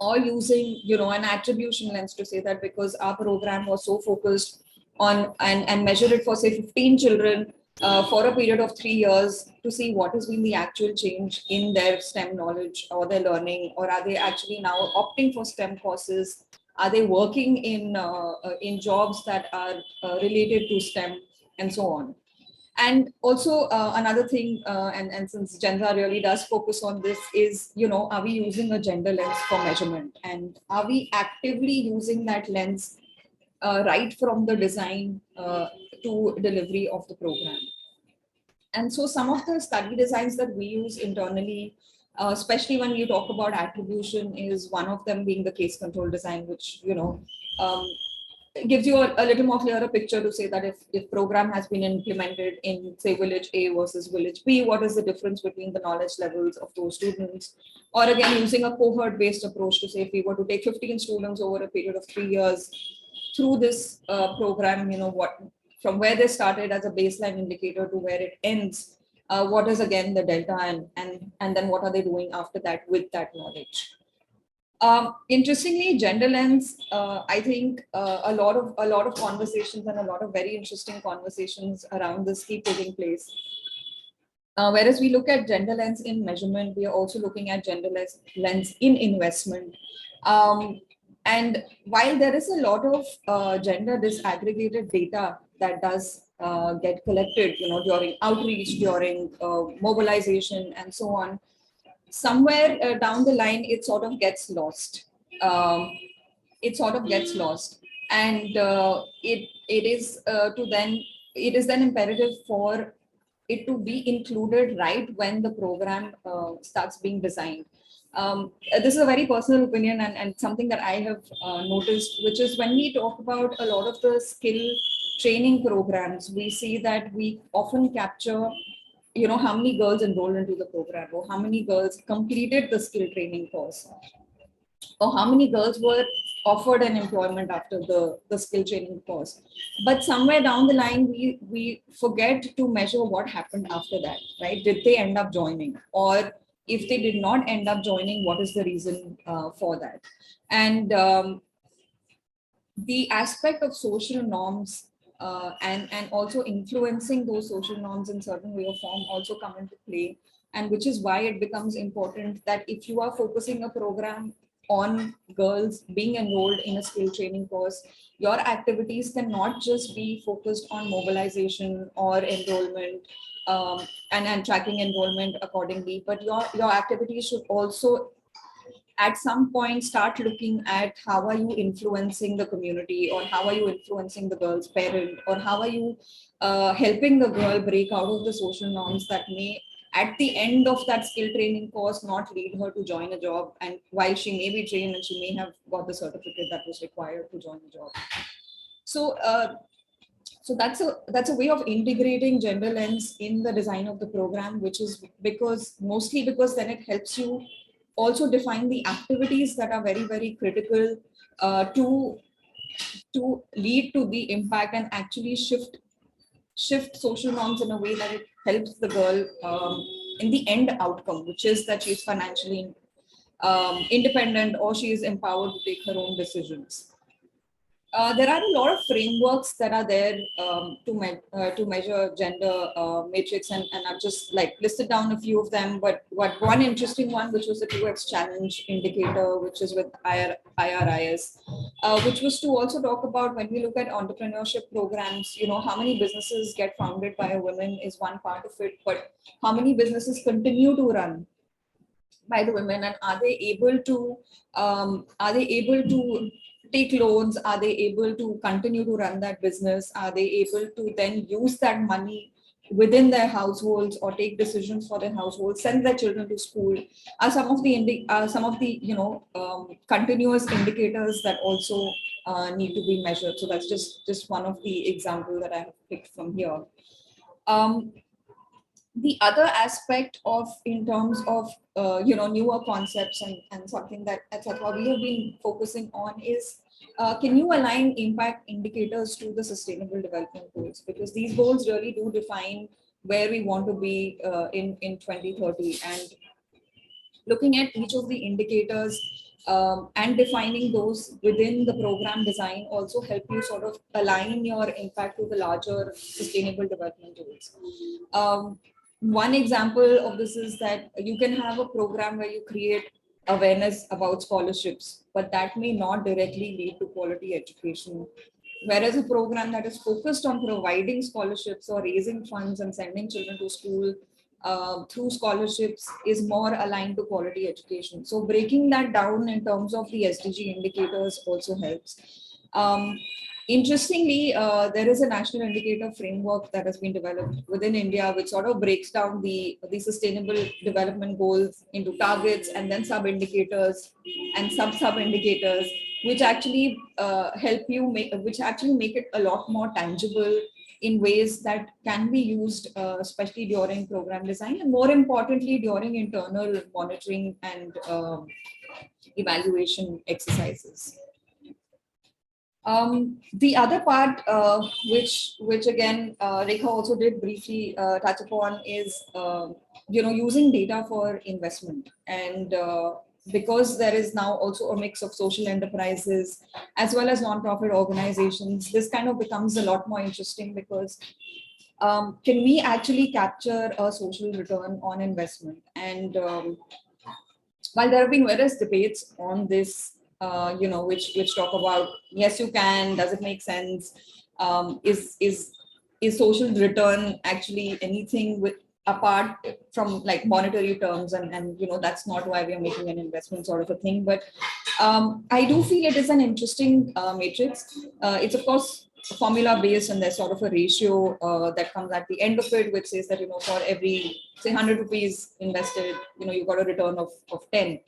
Or using an attribution lens to say that because our program was so focused on and measure it for say 15 children for a period of 3 years, to see what has been the actual change in their STEM knowledge or their learning, or are they actually now opting for STEM courses? Are they working in jobs that are related to STEM, and so on? And also another thing, and since GENSA really does focus on this, is, are we using a gender lens for measurement? And are we actively using that lens right from the design to delivery of the program? And so some of the study designs that we use internally, especially when we talk about attribution, is one of them being the case control design, which, gives you a little more clearer picture to say that if program has been implemented in, say, village A versus village B, what is the difference between the knowledge levels of those students? Or again, using a cohort based approach to say, if we were to take 15 students over a period of 3 years through this program, what, from where they started as a baseline indicator to where it ends, what is again the delta, and then what are they doing after that with that knowledge? Interestingly, gender lens, I think a lot of conversations and a lot of very interesting conversations around this keep taking place. Whereas we look at gender lens in measurement, we are also looking at gender lens in investment. And while there is a lot of gender disaggregated data that does get collected, during outreach, during mobilization, and so on, somewhere down the line, it sort of gets lost. And it is then imperative for it to be included right when the program starts being designed. This is a very personal opinion and something that I have noticed, which is when we talk about a lot of the skill training programs, we see that we often capture how many girls enrolled into the program, or how many girls completed the skill training course, or how many girls were offered an employment after the skill training course. But somewhere down the line, we forget to measure what happened after that, right? Did they end up joining? Or if they did not end up joining, what is the reason for that? And the aspect of social norms and also influencing those social norms in certain way or form also come into play, and which is why it becomes important that if you are focusing a program on girls being enrolled in a skill training course, your activities cannot just be focused on mobilization or enrollment and tracking enrollment accordingly, but your activities should also at some point start looking at how are you influencing the community, or how are you influencing the girl's parent, or how are you helping the girl break out of the social norms that may at the end of that skill training course not lead her to join a job, and while she may be trained and she may have got the certificate that was required to join the job. So that's a way of integrating gender lens in the design of the program, which is because then it helps you also define the activities that are very, very critical to lead to the impact and actually shift social norms in a way that it helps the girl in the end outcome, which is that she's financially independent, or she is empowered to take her own decisions. There are a lot of frameworks that are there to measure gender matrix, and I've just listed down a few of them. But one interesting one, which was the 2X challenge indicator, which is with IRIS, which was to also talk about when we look at entrepreneurship programs, how many businesses get founded by a woman is one part of it, but how many businesses continue to run by the women, and are they able to take loans? Are they able to continue to run that business? Are they able to then use that money within their households or take decisions for their households, send their children to school? Are some of the continuous indicators that also need to be measured. So that's just one of the examples that I have picked from here. The other aspect of, in terms of newer concepts and something that etc. we have been focusing on is can you align impact indicators to the sustainable development goals, because these goals really do define where we want to be in 2030, and looking at each of the indicators and defining those within the program design also help you sort of align your impact to the larger sustainable development goals. One example of this is that you can have a program where you create awareness about scholarships, but that may not directly lead to quality education. Whereas a program that is focused on providing scholarships or raising funds and sending children to school through scholarships is more aligned to quality education. So breaking that down in terms of the SDG indicators also helps. Interestingly, there is a national indicator framework that has been developed within India, which sort of breaks down the sustainable development goals into targets and then sub-indicators and sub-indicators. which actually help you which actually make it a lot more tangible in ways that can be used, especially during program design, and more importantly, during internal monitoring and evaluation exercises. The other part, which again Rekha also did briefly touch upon, is using data for investment, and because there is now also a mix of social enterprises as well as non-profit organizations, this kind of becomes a lot more interesting, because can we actually capture a social return on investment? And while there have been various debates on this, which talk about, yes, you can, does it make sense? Is social return actually anything with apart from like monetary terms, and that's not why we are making an investment sort of a thing. But I do feel it is an interesting matrix. It's of course formula based, and there's sort of a ratio that comes at the end of it, which says that for every say 100 rupees invested, you got a return of 10.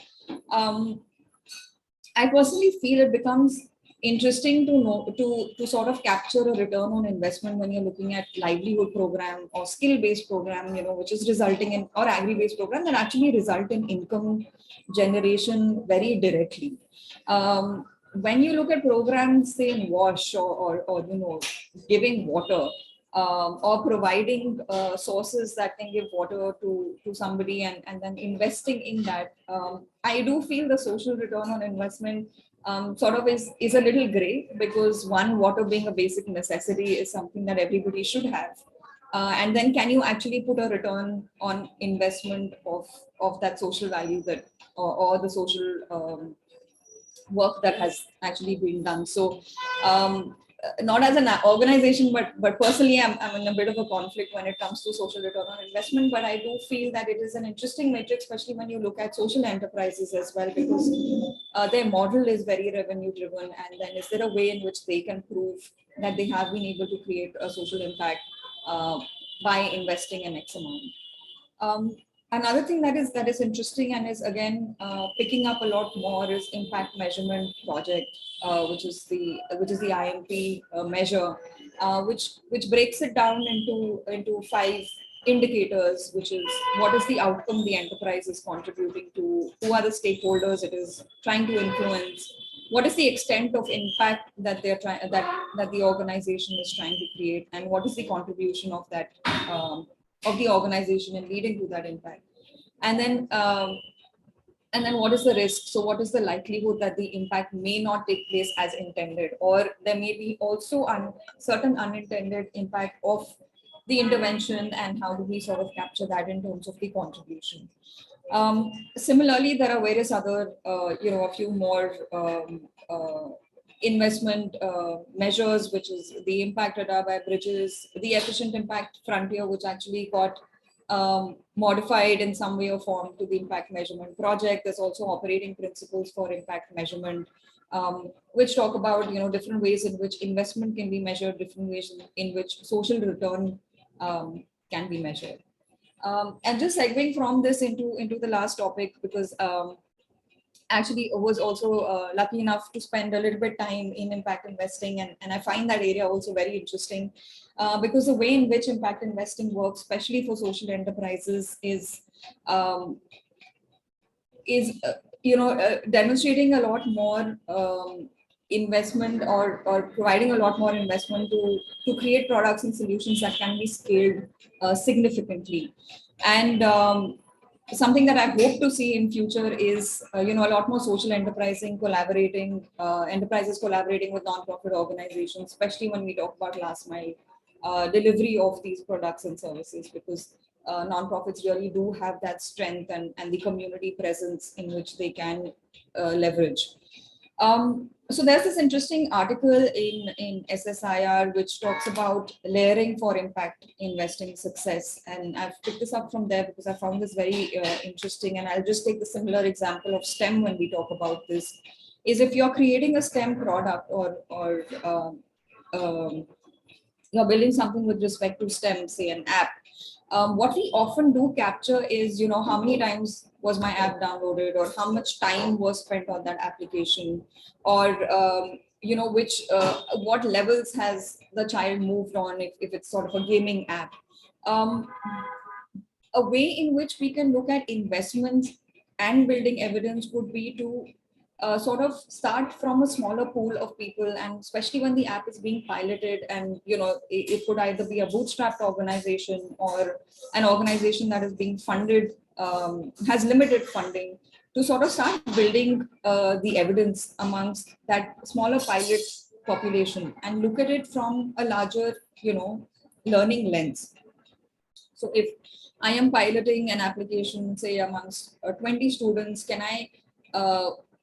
I personally feel it becomes interesting to know to sort of capture a return on investment when you're looking at livelihood program or skill based program, which is resulting in, or agri based program that actually result in income generation very directly. When you look at programs, say in wash or giving water, or providing sources that can give water to somebody, and then investing in that, I do feel the social return on investment sort of is a little gray, because one, water being a basic necessity is something that everybody should have. And then can you actually put a return on investment of that social value that or the social work that has actually been done? So not as an organization, but personally, I'm in a bit of a conflict when it comes to social return on investment. But I do feel that it is an interesting metric, especially when you look at social enterprises as well, because their model is very revenue driven. And then is there a way in which they can prove that they have been able to create a social impact by investing an X amount? Another thing that is interesting and is again picking up a lot more is impact measurement project, which is the IMP measure, which breaks it down into 5 indicators, which is what is the outcome the enterprise is contributing to, who are the stakeholders it is trying to influence, what is the extent of impact that they're trying that the organization is trying to create, and what is the contribution of that of the organization in leading to that impact. And then what is the risk? So what is the likelihood that the impact may not take place as intended, or there may be also certain unintended impact of the intervention, and how do we sort of capture that in terms of the contribution? Similarly, there are various other, a few more investment measures, which is the impact radar by bridges, the efficient impact frontier, which actually got modified in some way or form to the impact measurement project. There's also operating principles for impact measurement, which talk about different ways in which investment can be measured, different ways in which social return can be measured. And just segueing from this into the last topic, because actually was also lucky enough to spend a little bit time in impact investing, and I find that area also very interesting, because the way in which impact investing works, especially for social enterprises, is demonstrating a lot more investment, or providing a lot more investment to create products and solutions that can be scaled significantly. And something that I hope to see in future is a lot more social enterprises collaborating with non-profit organizations, especially when we talk about last mile delivery of these products and services, because non-profits really do have that strength and the community presence in which they can leverage. So there's this interesting article in SSIR which talks about layering for impact investing success. And I've picked this up from there because I found this very interesting. And I'll just take the similar example of STEM when we talk about this, is if you're creating a STEM product or you're building something with respect to STEM, say an app, What we often do capture is, how many times was my app downloaded, or how much time was spent on that application, or which what levels has the child moved on, if it's sort of a gaming app. Um, a way in which we can look at investments and building evidence would be to sort of start from a smaller pool of people, and especially when the app is being piloted, and it could either be a bootstrapped organization or an organization that is being funded, has limited funding, to sort of start building the evidence amongst that smaller pilot population and look at it from a larger learning lens. So if I am piloting an application, say amongst 20 students, can I,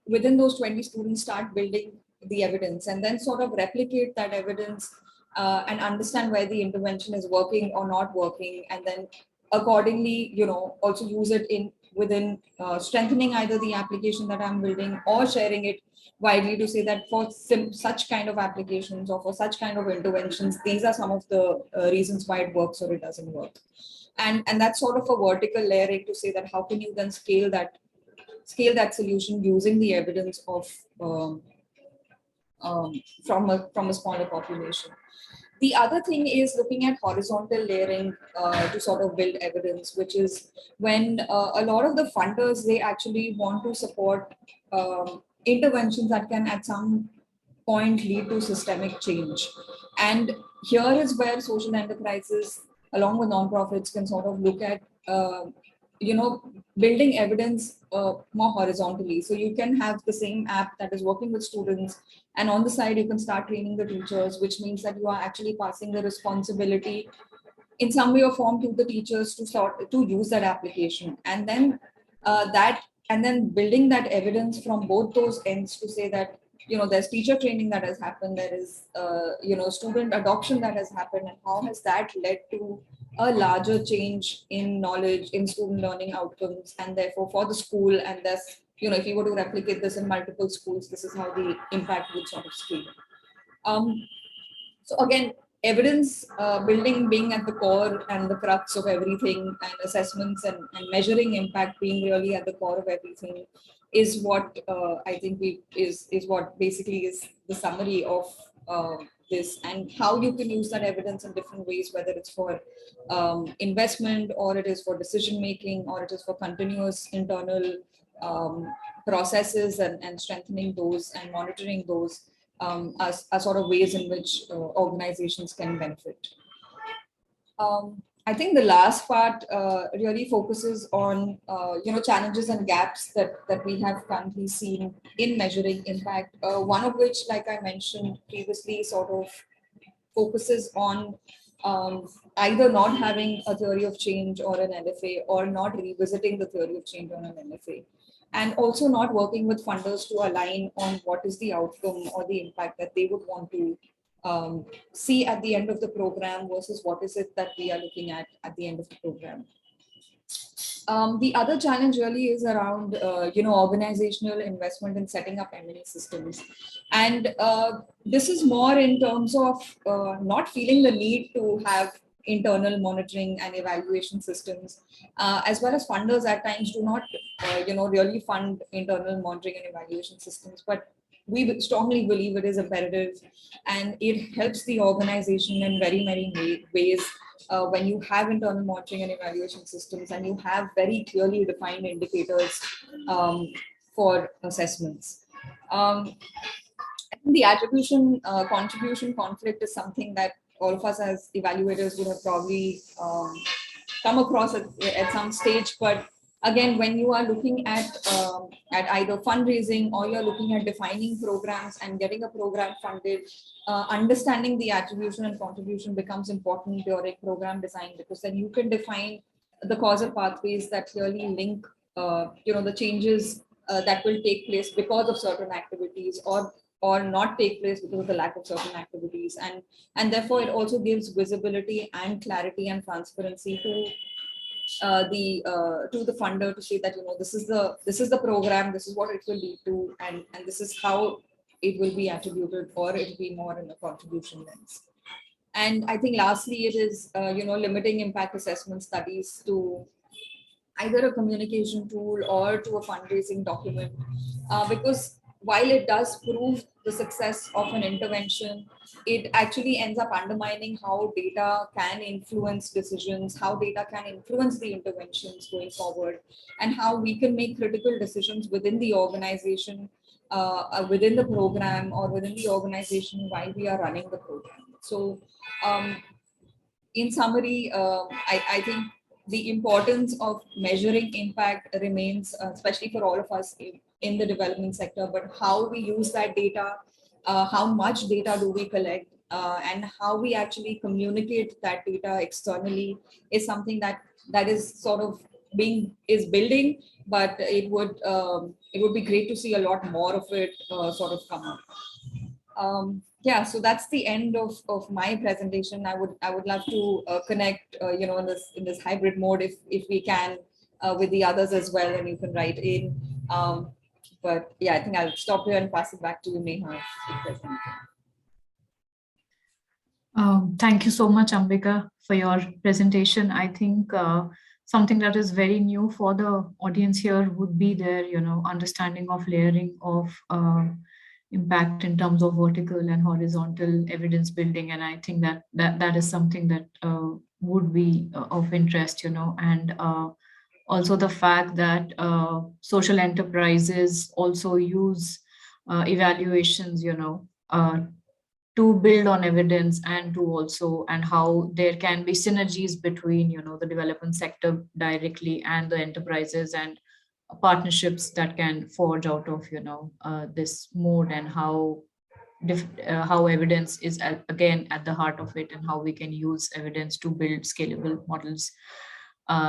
within those 20 students, start building the evidence and then sort of replicate that evidence and understand where the intervention is working or not working, and then accordingly, also use it in within strengthening either the application that I'm building or sharing it widely to say that for such kind of applications or for such kind of interventions, these are some of the reasons why it works or it doesn't work. And that's sort of a vertical layering to say that how can you then scale that solution using the evidence of from a smaller population. The other thing is looking at horizontal layering to sort of build evidence, which is when a lot of the funders, they actually want to support interventions that can at some point lead to systemic change. And here is where social enterprises, along with nonprofits, can sort of look at building evidence more horizontally. So you can have the same app that is working with students, and on the side you can start training the teachers, which means that you are actually passing the responsibility in some way or form to the teachers to use that application, and then building that evidence from both those ends to say that there's teacher training that has happened, there is student adoption that has happened, and how has that led to a larger change in knowledge, in student learning outcomes, and therefore for the school. And thus, if you were to replicate this in multiple schools, this is how the impact would sort of scale. So again, evidence building being at the core and the crux of everything, and assessments and measuring impact being really at the core of everything, is what I think is what basically is the summary of this, and how you can use that evidence in different ways, whether it's for investment, or it is for decision making, or it is for continuous internal processes, and strengthening those and monitoring those as sort of ways in which organizations can benefit. I think the last part really focuses on challenges and gaps that we have currently seen in measuring impact. One of which, like I mentioned previously, sort of focuses on either not having a theory of change or an LFA, or not revisiting the theory of change on an LFA, and also not working with funders to align on what is the outcome or the impact that they would want to see at the end of the program versus what is it that we are looking at the end of the program. The other challenge really is around, organizational investment in setting up M&E systems. And this is more in terms of not feeling the need to have internal monitoring and evaluation systems, as well as funders at times do not, really fund internal monitoring and evaluation systems. But we strongly believe it is imperative, and it helps the organization in very many ways when you have internal monitoring and evaluation systems, and you have very clearly defined indicators for assessments. I think the attribution contribution conflict is something that all of us as evaluators would have probably come across at some stage. But again, when you are looking at either fundraising, or you're looking at defining programs and getting a program funded, understanding the attribution and contribution becomes important during program design, because then you can define the causal pathways that clearly link the changes that will take place because of certain activities, or not take place because of the lack of certain activities, and therefore it also gives visibility and clarity and transparency to the funder to say that this is the program, this is what it will lead to, and this is how it will be attributed, or it will be more in a contribution lens. And I think lastly, it is, limiting impact assessment studies to either a communication tool or to a fundraising document, because while it does prove the success of an intervention, it actually ends up undermining how data can influence decisions, how data can influence the interventions going forward, and how we can make critical decisions within the organization, within the program, or within the organization while we are running the program. So, in summary, I think the importance of measuring impact remains, especially for all of us in the development sector, but how we use that data, how much data do we collect, and how we actually communicate that data externally is something that is sort of building, but it would be great to see a lot more of it sort of come up. Yeah, so that's the end of my presentation. I would love to connect, in this hybrid mode, if we can, with the others as well, and you can write in. But yeah, I think I'll stop here and pass it back to you, Neha, if there's anything. Thank you so much, Ambika, for your presentation. I think something that is very new for the audience here would be their, understanding of layering of impact in terms of vertical and horizontal evidence building. And I think that is something that would be of interest, and also the fact that social enterprises also use evaluations, to build on evidence, and to also, and how there can be synergies between, the development sector directly and the enterprises, and partnerships that can forge out of, this mode, and how evidence is again at the heart of it, and how we can use evidence to build scalable models.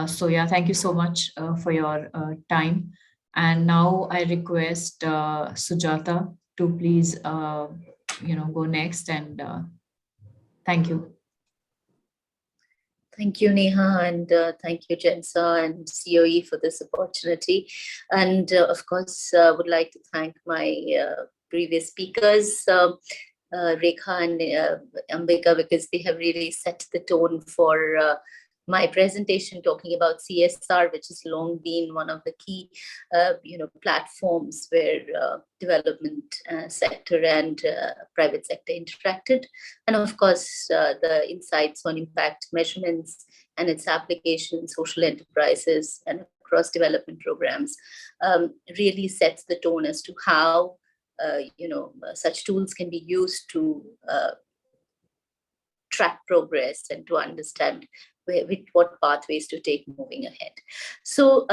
So yeah, thank you so much for your time. And now I request Sujata to please go next, and thank you. Thank you, Neha, and thank you, GENSA and COE for this opportunity. And of course, would like to thank my previous speakers, Rekha and Ambika, because they have really set the tone for my presentation, talking about CSR, which has long been one of the key, platforms where development sector and private sector interacted. And of course, the insights on impact measurements and its application in social enterprises and across development programs really sets the tone as to how, such tools can be used to track progress and to understand what pathways to take moving ahead. So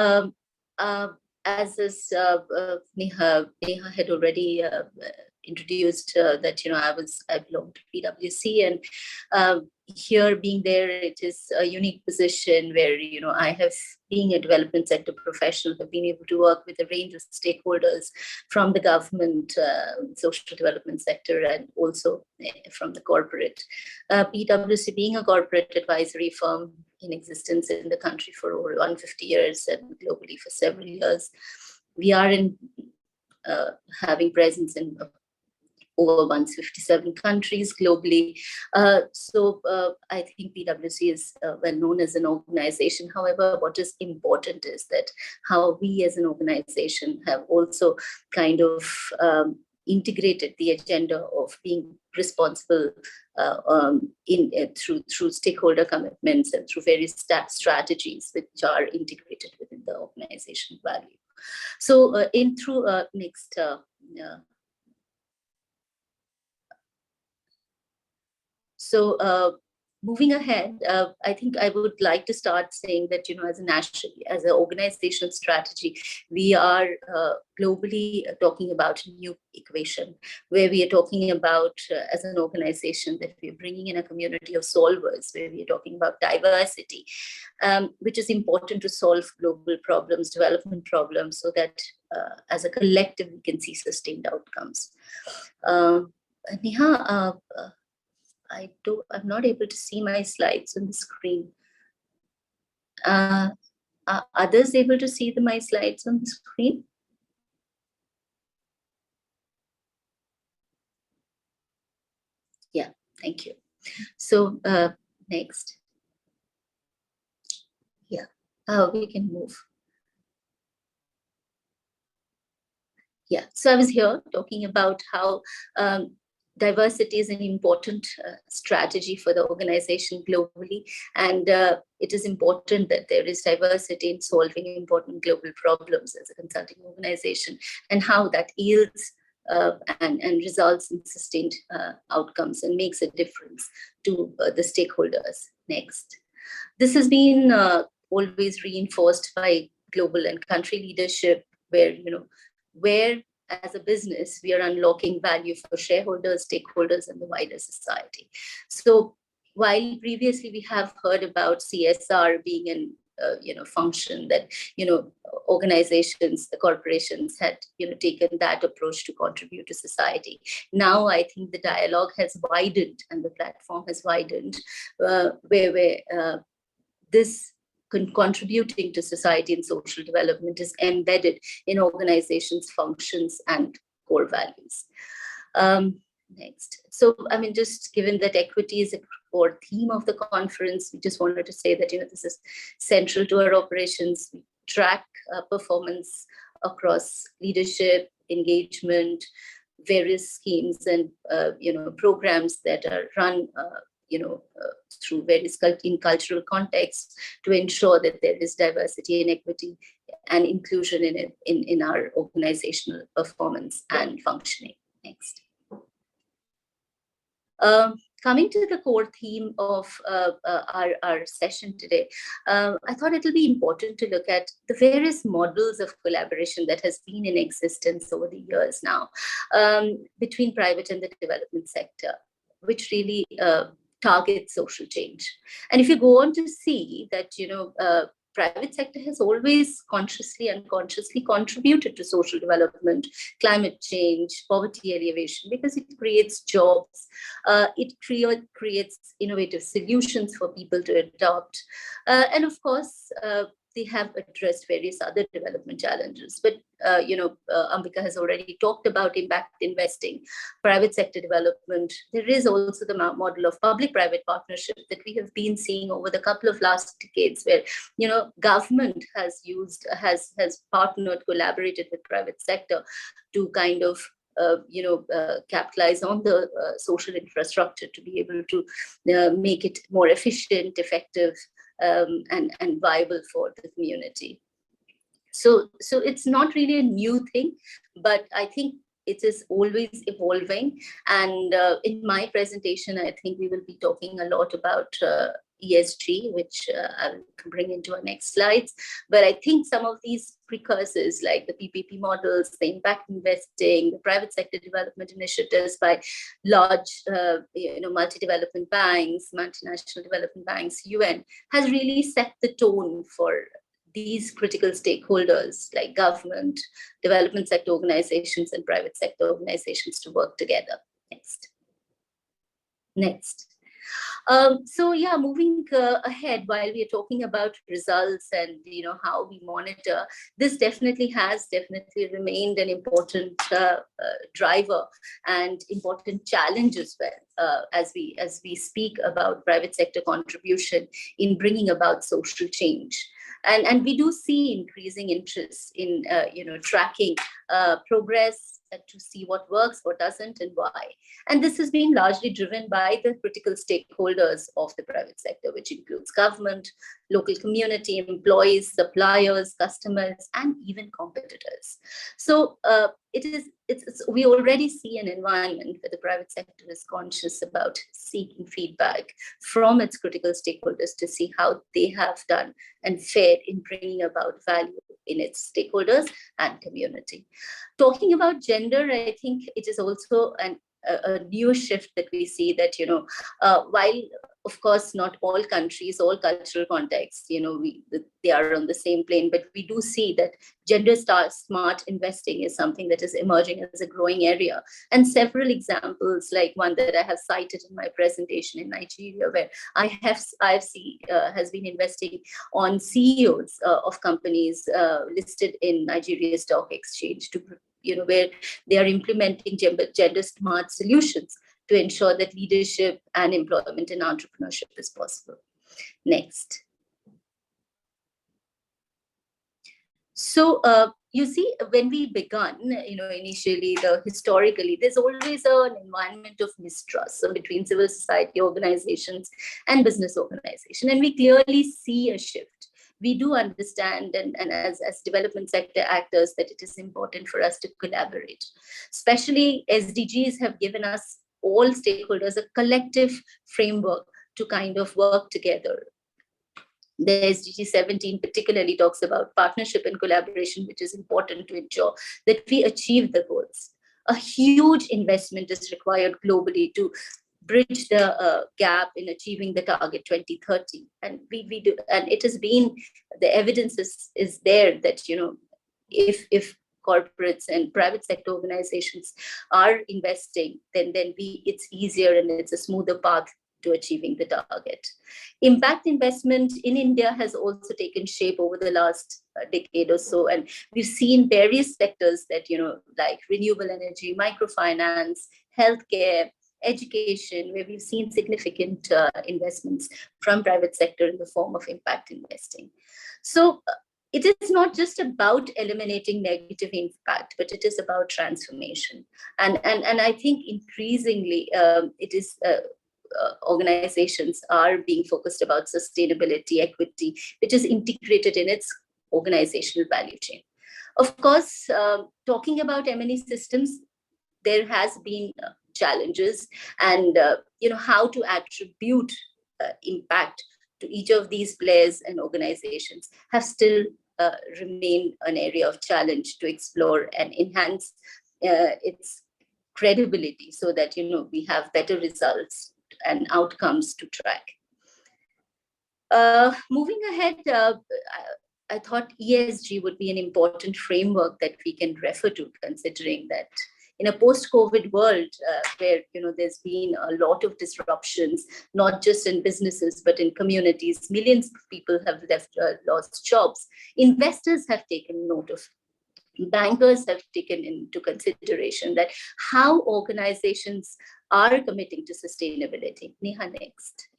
as this Neha had already introduced, that I belong to PwC, and here being there, it is a unique position where I have, being a development sector professional, have been able to work with a range of stakeholders from the government, social development sector, and also from the corporate. PwC being a corporate advisory firm in existence in the country for over 150 years and globally for several years, we are having presence in over 157 countries globally. So I think PwC is well known as an organization. However, what is important is that how we as an organization have also kind of integrated the agenda of being responsible through stakeholder commitments and through various strategies which are integrated within the organization value. So next. So moving ahead, I think I would like to start saying that, as an organizational strategy, we are globally talking about a new equation, where we are talking about, as an organization, that we are bringing in a community of solvers, where we are talking about diversity, which is important to solve global problems, development problems, so that as a collective, we can see sustained outcomes. Neha, I'm not able to see my slides on the screen. Are others able to see my slides on the screen? Yeah, thank you. So next. Yeah, we can move. Yeah, so I was here talking about how diversity is an important strategy for the organization globally. And it is important that there is diversity in solving important global problems as a consulting organization, and how that yields and results in sustained outcomes and makes a difference to the stakeholders. Next. This has been always reinforced by global and country leadership, where as a business, we are unlocking value for shareholders, stakeholders, and the wider society. So while previously we have heard about CSR being an function that organizations, the corporations had taken that approach to contribute to society. Now I think the dialogue has widened and the platform has widened, where this contributing to society and social development is embedded in organizations' functions and core values. Next. So, I mean, just given that equity is a core theme of the conference, we just wanted to say that, this is central to our operations. We track performance across leadership, engagement, various schemes and, programs that are run through various cultural contexts to ensure that there is diversity and equity and inclusion in our organizational performance and functioning. Next. Coming to the core theme of our session today, I thought it'll be important to look at the various models of collaboration that has been in existence over the years now between private and the development sector, which really target social change. And if you go on to see that, private sector has always consciously and unconsciously contributed to social development, climate change, poverty alleviation, because it creates jobs, it creates innovative solutions for people to adopt. And of course, they have addressed various other development challenges. But, Ambika has already talked about impact investing, private sector development. There is also the model of public-private partnership that we have been seeing over the couple of last decades, where, government has partnered, collaborated with private sector to kind of capitalize on the social infrastructure to be able to make it more efficient, effective, and viable for the community. So it's not really a new thing, but I think it is always evolving. And in my presentation, I think we will be talking a lot about ESG, which I'll bring into our next slides. But I think some of these precursors, like the PPP models, the impact investing, the private sector development initiatives by large, multi-development banks, multinational development banks, UN, has really set the tone for these critical stakeholders like government, development sector organizations, and private sector organizations to work together. Next. So yeah, moving ahead, while we are talking about results and how we monitor, this definitely has remained an important driver and important challenge as well, as we speak about private sector contribution in bringing about social change. And we do see increasing interest in tracking progress, to see what works, what doesn't, and why. And this has been largely driven by the critical stakeholders of the private sector, which includes government, local community, employees, suppliers, customers, and even competitors. So we already see an environment where the private sector is conscious about seeking feedback from its critical stakeholders to see how they have done and fared in bringing about value in its stakeholders and community. Talking about gender, I think it is also a new shift that we see that, while of course not all countries, all cultural contexts, they are on the same plane, but we do see that gender smart investing is something that is emerging as a growing area. And several examples, like one that I have cited in my presentation in Nigeria, where IFC has been investing on CEOs of companies listed in Nigeria Stock Exchange to where they are implementing gender smart solutions to ensure that leadership and employment and entrepreneurship is possible. Next. So you see, when we begun, initially, historically, there's always an environment of mistrust between civil society organizations and business organization. And we clearly see a shift. We do understand, and as development sector actors, that it is important for us to collaborate. Especially SDGs have given us, all stakeholders, a collective framework to kind of work together. The SDG 17 particularly talks about partnership and collaboration, which is important to ensure that we achieve the goals. A huge investment is required globally to bridge the gap in achieving the target 2030. And we do, and it has been, the evidence is there that, if corporates and private sector organizations are investing, then it's easier and it's a smoother path to achieving the target. Impact investment in India has also taken shape over the last decade or so, and we've seen various sectors that, like renewable energy, microfinance, healthcare, education, where we've seen significant investments from private sector in the form of impact investing. So it is not just about eliminating negative impact, but it is about transformation. And I think increasingly it is organizations are being focused about sustainability, equity, which is integrated in its organizational value chain. Of course, talking about M&E systems, there has been challenges, and how to attribute impact to each of these players and organizations have still remained an area of challenge to explore and enhance its credibility, so that we have better results and outcomes to track. Moving ahead, I thought ESG would be an important framework that we can refer to, considering that in a post-COVID world where there's been a lot of disruptions, not just in businesses, but in communities, millions of people have lost jobs. Investors have taken note of, bankers have taken into consideration that how organizations are committing to sustainability. Neha, next.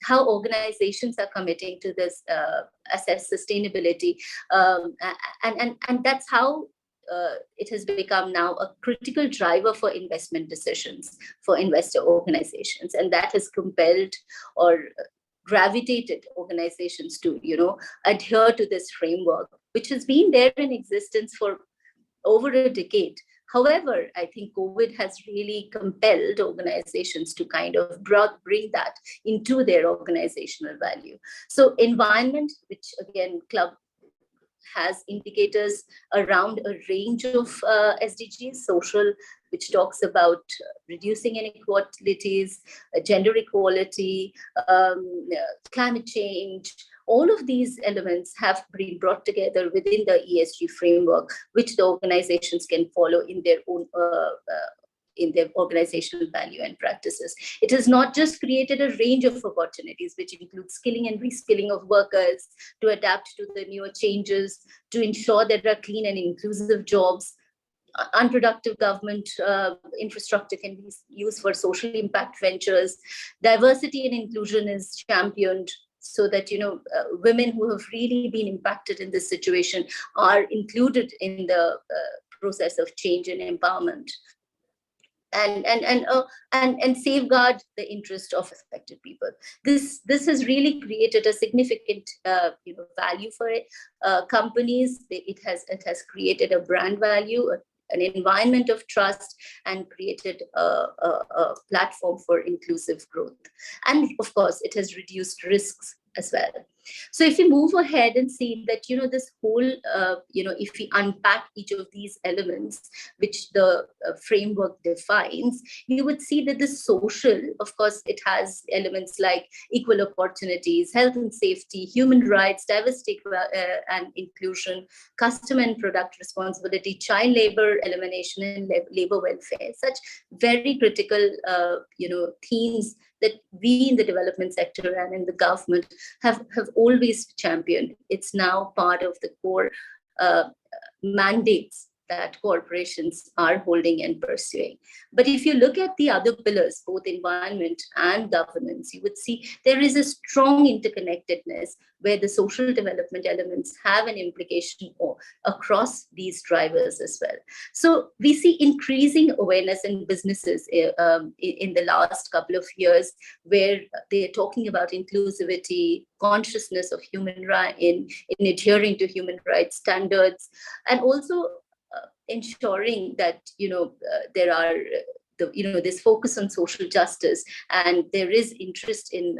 How organizations are committing to this assess sustainability, and that's how it has become now a critical driver for investment decisions for investor organizations, and that has compelled or gravitated organizations to adhere to this framework, which has been there in existence for over a decade. However, I think COVID has really compelled organizations to kind of bring that into their organizational value. So environment, which again, Club has indicators around a range of SDGs, social, which talks about reducing inequalities, gender equality, climate change. All of these elements have been brought together within the ESG framework, which the organizations can follow in their own in their organizational value and practices. It has not just created a range of opportunities, which include skilling and reskilling of workers to adapt to the newer changes, to ensure that there are clean and inclusive jobs. Unproductive government infrastructure can be used for social impact ventures. Diversity and inclusion is championed, so that women who have really been impacted in this situation are included in the process of change and empowerment. And safeguard the interest of affected people. This has really created a significant value for it. Companies. It has created a brand value, an environment of trust, and created a platform for inclusive growth. And of course, it has reduced risks as well. So if we move ahead and see that, this whole, if we unpack each of these elements, which the framework defines, you would see that the social, of course, it has elements like equal opportunities, health and safety, human rights, diversity and inclusion, customer and product responsibility, child labor elimination, and labor welfare, such very critical, themes that we in the development sector and in the government have always championed. It's now part of the core mandates that corporations are holding and pursuing. But if you look at the other pillars, both environment and governance, you would see there is a strong interconnectedness where the social development elements have an implication across these drivers as well. So we see increasing awareness in businesses in the last couple of years, where they're talking about inclusivity, consciousness of human rights, in adhering to human rights standards, and also ensuring that there are this focus on social justice, and there is interest in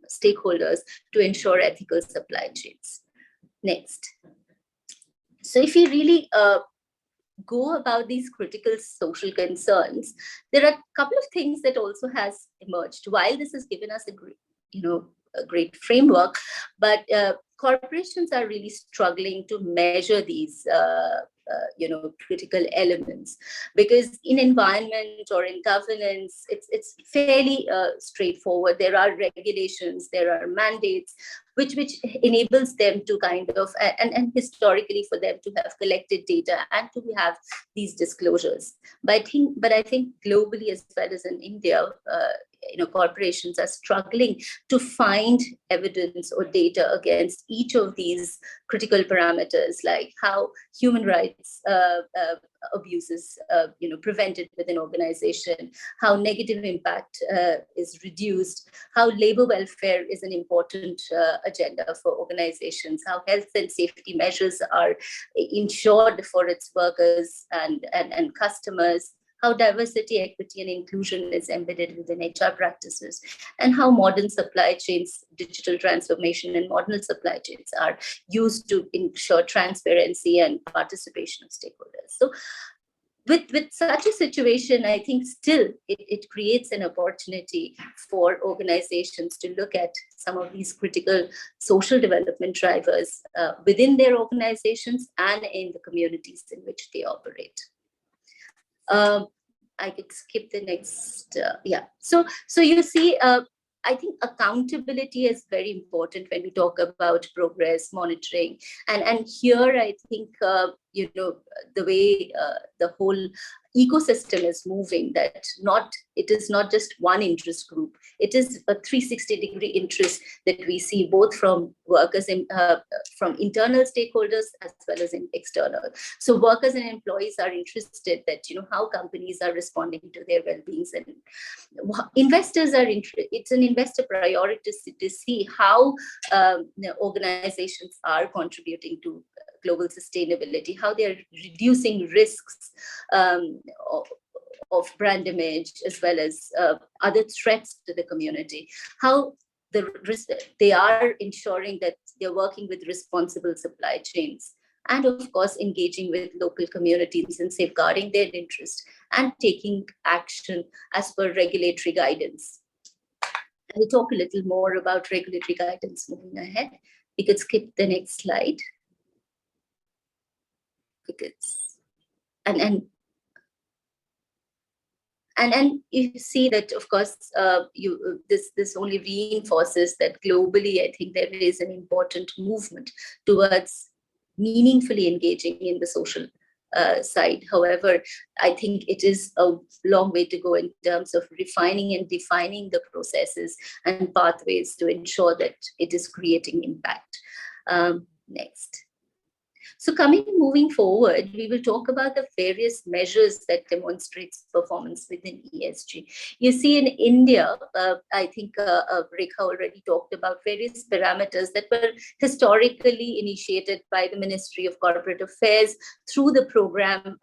stakeholders to ensure ethical supply chains. Next. So if we really go about these critical social concerns, there are a couple of things that also has emerged. While this has given us a great framework, but corporations are really struggling to measure these critical elements, because in environment or in governance, it's fairly straightforward. There are regulations, there are mandates, which enables them to kind of, and historically for them to have collected data and to have these disclosures. But I think globally as well as in India, corporations are struggling to find evidence or data against each of these critical parameters, like how human rights abuses prevented within organization, how negative impact is reduced, how labor welfare is an important agenda for organizations, how health and safety measures are ensured for its workers and customers, how diversity, equity, and inclusion is embedded within HR practices, and how modern supply chains, digital transformation, and modern supply chains are used to ensure transparency and participation of stakeholders. So with such a situation, I think still it creates an opportunity for organizations to look at some of these critical social development drivers within their organizations and in the communities in which they operate. I could skip the next. So you see, I think accountability is very important when we talk about progress monitoring, and here I think the way the whole ecosystem is moving, that it is not just one interest group, it is a 360-degree interest that we see both from workers and from internal stakeholders as well as in external. So workers and employees are interested that how companies are responding to their well-beings, and investors are interested. It's an investor priority to see how organizations are contributing to global sustainability, how they're reducing risks of brand image, as well as other threats to the community, how they are ensuring that they're working with responsible supply chains, and of course engaging with local communities and safeguarding their interest and taking action as per regulatory guidance. And we'll talk a little more about regulatory guidance moving ahead. We could skip the next slide. Because, and you see that, of course, this only reinforces that globally, I think there is an important movement towards meaningfully engaging in the social side. However, I think it is a long way to go in terms of refining and defining the processes and pathways to ensure that it is creating impact. Next. So moving forward, we will talk about the various measures that demonstrates performance within ESG. You see in India, I think Rekha already talked about various parameters that were historically initiated by the Ministry of Corporate Affairs through the program,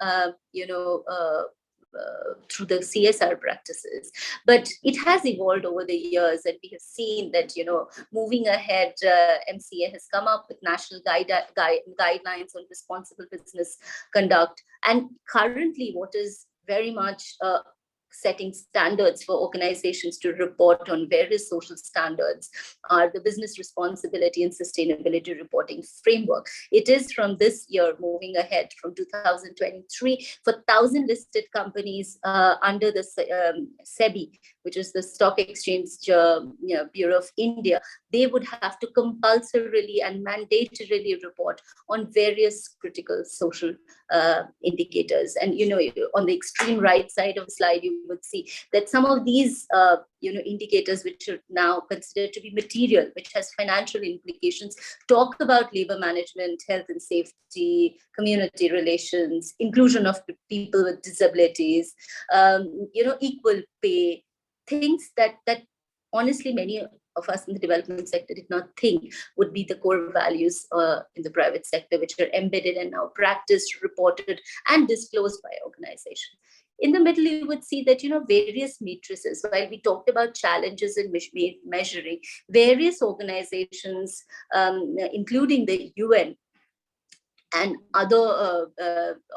through the CSR practices. But it has evolved over the years, and we have seen that, moving ahead, MCA has come up with national guidelines on responsible business conduct. And currently, what is very much setting standards for organizations to report on various social standards are the Business Responsibility and Sustainability Reporting Framework. It is from this year, moving ahead from 2023, for 1,000 listed companies under the SEBI, which is the Stock Exchange Bureau of India. they would have to compulsorily and mandatorily report on various critical social indicators. And, on the extreme right side of the slide, you would see that some of these, indicators which are now considered to be material, which has financial implications, talk about labor management, health and safety, community relations, inclusion of people with disabilities, equal pay, things that honestly many of us in the development sector did not think would be the core values in the private sector, which are embedded and now practiced, reported, and disclosed by organizations. In the middle, you would see that, various matrices, while we talked about challenges in measuring, various organizations, including the UN, and other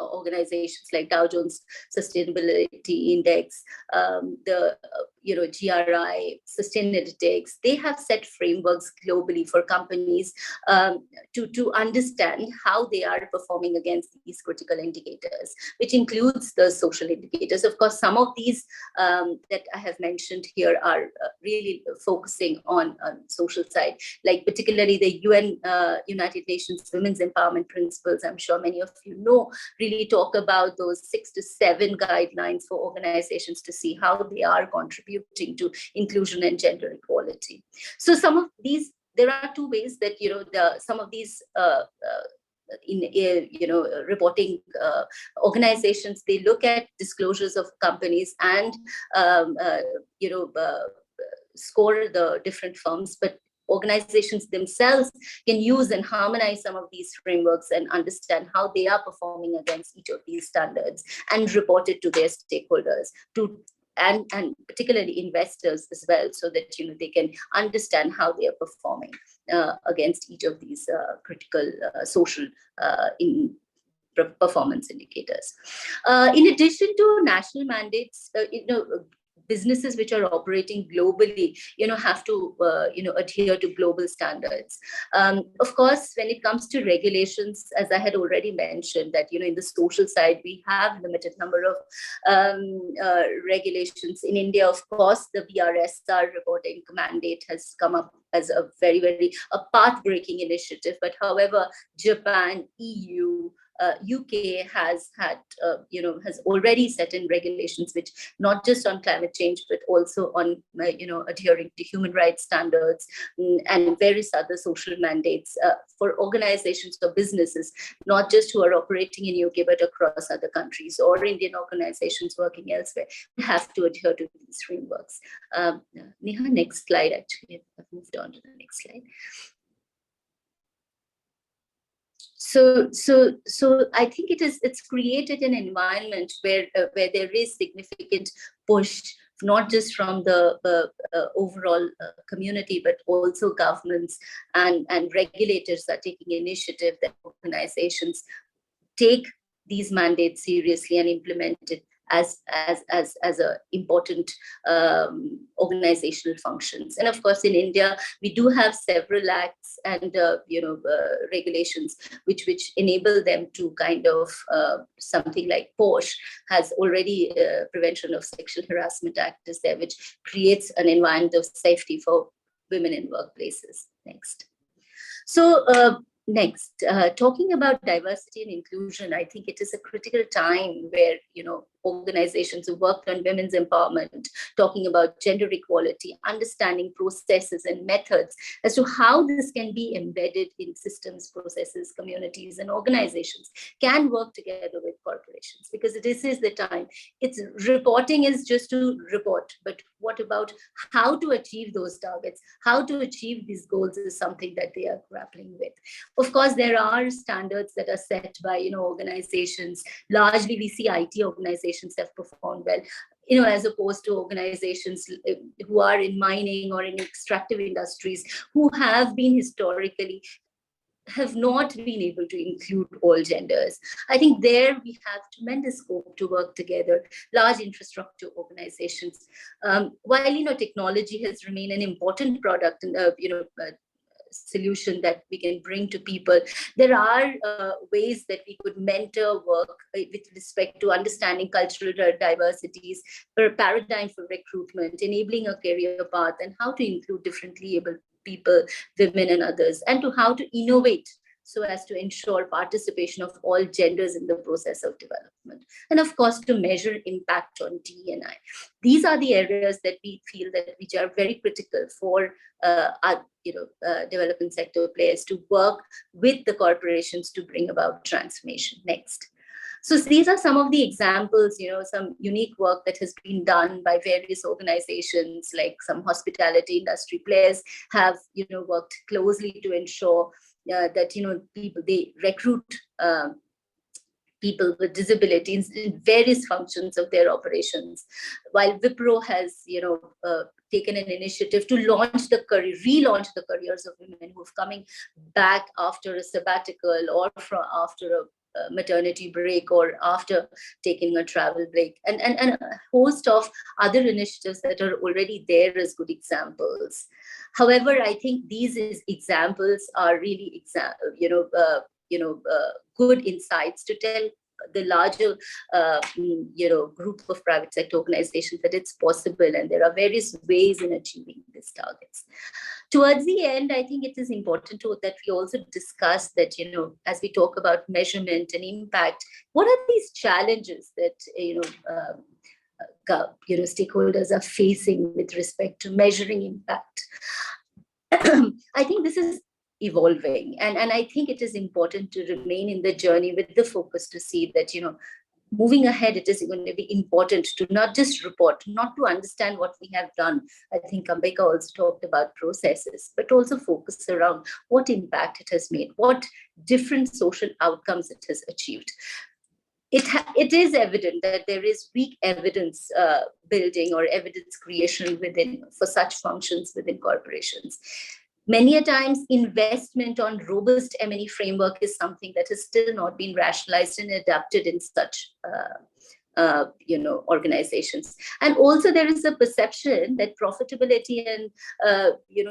organizations like Dow Jones Sustainability Index, the GRI, Sustainalytics, they have set frameworks globally for companies to understand how they are performing against these critical indicators, which includes the social indicators. Of course, some of these that I have mentioned here are really focusing on social side, like particularly the United Nations Women's Empowerment Principles. I'm sure many of you know, really talk about those 6 to 7 guidelines for organizations to see how they are contributing to inclusion and gender equality. So some of these, there are 2 ways that, some of these reporting organizations, they look at disclosures of companies and score the different firms, but organizations themselves can use and harmonize some of these frameworks and understand how they are performing against each of these standards and report it to their stakeholders, and particularly investors as well, so that they can understand how they are performing against each of these critical social performance indicators. In addition to national mandates, businesses which are operating globally, have to, adhere to global standards. Of course, when it comes to regulations, as I had already mentioned, that, in the social side, we have limited number of regulations. In India, of course, the BRSR reporting mandate has come up as a very, very path-breaking initiative. But however, Japan, EU, UK has had, has already set in regulations which not just on climate change, but also on, adhering to human rights standards and various other social mandates for organizations or businesses, not just who are operating in UK, but across other countries or Indian organizations working elsewhere, have to adhere to these frameworks. Neha, next slide, actually, I've moved on to the next slide. So I think it's created an environment where there is significant push, not just from the overall community, but also governments and regulators are taking initiative that organizations take these mandates seriously and implement it as a important organizational functions. And of course, in India, we do have several acts and regulations which enable them to kind of something like POSH has already Prevention of Sexual Harassment Act is there, which creates an environment of safety for women in workplaces. Next. So next, talking about diversity and inclusion, I think it is a critical time where, organizations who worked on women's empowerment, talking about gender equality, understanding processes and methods as to how this can be embedded in systems, processes, communities, and organizations can work together with corporations, because this is the time. It's reporting is just to report, but what about how to achieve those targets, how to achieve these goals is something that they are grappling with. Of course, there are standards that are set by, organizations. Largely, we see IT organizations have performed well, as opposed to organizations who are in mining or in extractive industries, who have been historically have not been able to include all genders. I think there we have tremendous scope to work together, large infrastructure organizations. While, technology has remained an important product in solution that we can bring to people, there are ways that we could mentor work with respect to understanding cultural diversities, a paradigm for recruitment, enabling a career path, and how to include differently able people, women and others, and to how to innovate so as to ensure participation of all genders in the process of development. And of course, to measure impact on DE&I. These are the areas that we feel that which are very critical for our development sector players to work with the corporations to bring about transformation. Next. So these are some of the examples, some unique work that has been done by various organizations, like some hospitality industry players have, worked closely to ensure that, people, they recruit people with disabilities in various functions of their operations, while Wipro has, taken an initiative to relaunch the careers of women who have coming back after a sabbatical or after a maternity break or after taking a travel break, and a host of other initiatives that are already there as good examples. However, I think these examples are really good insights to tell the larger group of private sector organizations that it's possible, and there are various ways in achieving these targets. Towards the end, I think it is important that we also discuss that, as we talk about measurement and impact, what are these challenges that stakeholders are facing with respect to measuring impact? I think this is evolving, and I think it is important to remain in the journey with the focus to see that, moving ahead, it is going to be important to not just report, not to understand what we have done. I think Ambika also talked about processes, but also focus around what impact it has made, what different social outcomes it has achieved. It is evident that there is weak evidence building or evidence creation for such functions within corporations. Many a times, investment on robust M&E framework is something that has still not been rationalized and adapted in such organizations. And also, there is a perception that profitability and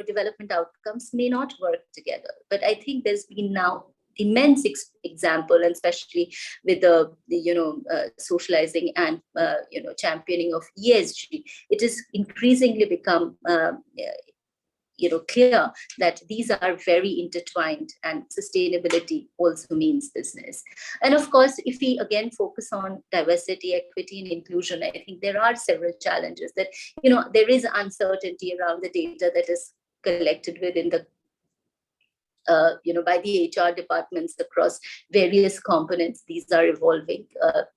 development outcomes may not work together. But I think there's been now immense example, and especially with the socializing and championing of ESG, it has increasingly become clear that these are very intertwined, and sustainability also means business. And of course, if we again focus on diversity, equity, and inclusion, I think there are several challenges that, there is uncertainty around the data that is collected within the by the HR departments across various components. These are evolving.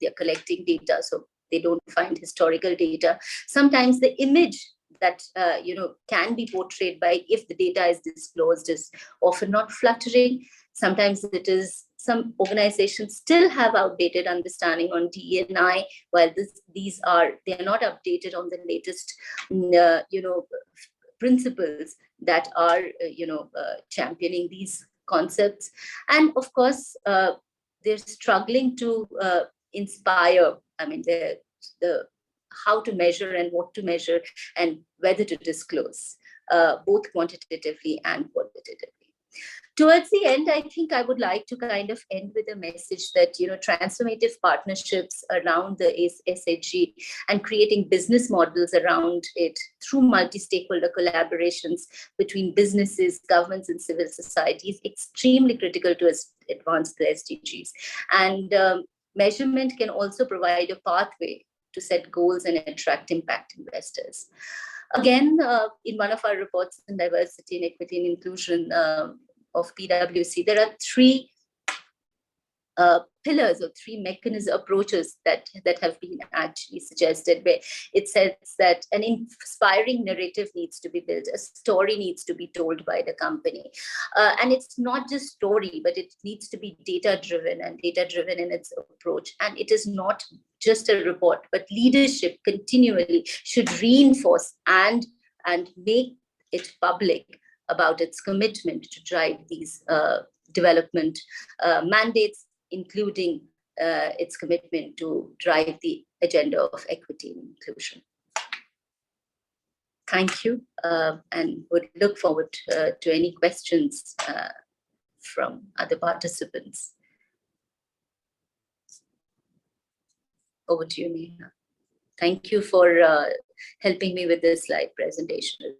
They're collecting data, so they don't find historical data. Sometimes the image that can be portrayed by if the data is disclosed is often not flattering. Sometimes it is, some organizations still have outdated understanding on DE&I, while they are not updated on the latest principles that are championing these concepts. And of course, they're struggling to inspire. I mean, the how to measure and what to measure and whether to disclose, both quantitatively and qualitatively. Towards the end, I think I would like to kind of end with a message that, transformative partnerships around the SHG and creating business models around it through multi-stakeholder collaborations between businesses, governments, and civil society is extremely critical to advance the SDGs. And measurement can also provide a pathway to set goals and attract impact investors. Again, in one of our reports on diversity and equity and inclusion of PwC, there are three pillars or three approaches that have been actually suggested, where it says that an inspiring narrative needs to be built, a story needs to be told by the company. And it's not just story, but it needs to be data-driven and data-driven in its approach. And it is not just a report, but leadership continually should reinforce and make it public about its commitment to drive these development mandates, including its commitment to drive the agenda of equity and inclusion. Thank you, and would look forward to any questions from other participants. Over to you, Neha. Thank you for helping me with this slide presentation.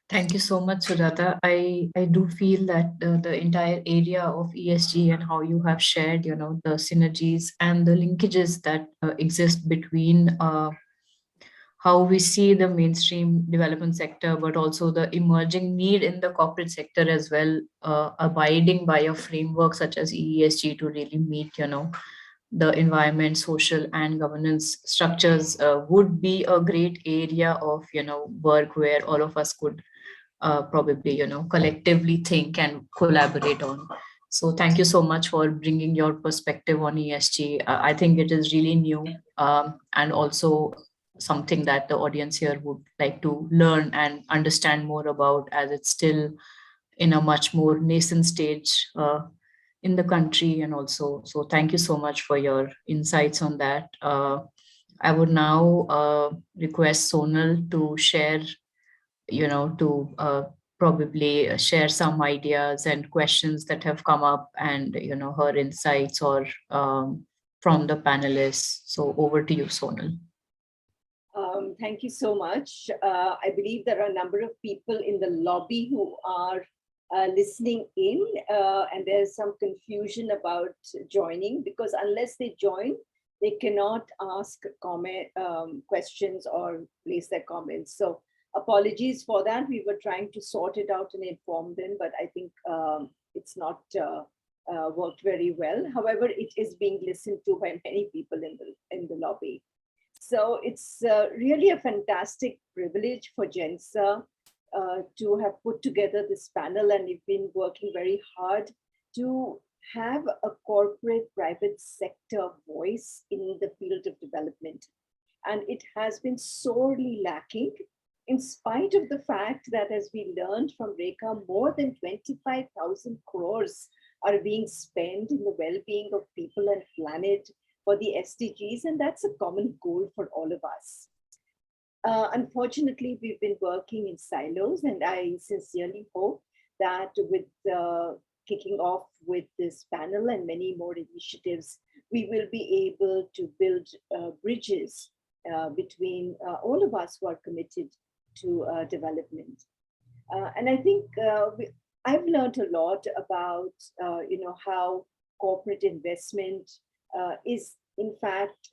Thank you so much, Sujata. I do feel that the entire area of ESG and how you have shared, the synergies and the linkages that exist between how we see the mainstream development sector, but also the emerging need in the corporate sector as well, abiding by a framework such as ESG to really meet, the environment, social, and governance structures would be a great area of, work where all of us could probably, collectively think and collaborate on. So thank you so much for bringing your perspective on ESG. I think it is really new, and also something that the audience here would like to learn and understand more about, as it's still in a much more nascent stage in the country. And also, so thank you so much for your insights on that. I would now request Sonal to share, to probably share some ideas and questions that have come up, and her insights or from the panelists. So over to you, Sonal. Thank you so much. I believe there are a number of people in the lobby who are listening in, and there's some confusion about joining, because unless they join, they cannot ask questions or place their comments. So apologies for that. We were trying to sort it out and inform them, but I think it's not worked very well. However, it is being listened to by many people in the lobby. So it's really a fantastic privilege for GENSA to have put together this panel, and we've been working very hard to have a corporate private sector voice in the field of development. And it has been sorely lacking, in spite of the fact that, as we learned from Rekha, more than 25,000 crores are being spent in the well-being of people and planet for the SDGs, and that's a common goal for all of us. Unfortunately, we've been working in silos, and I sincerely hope that with kicking off with this panel and many more initiatives, we will be able to build bridges between all of us who are committed to development. And I think I've learned a lot about how corporate investment is, in fact,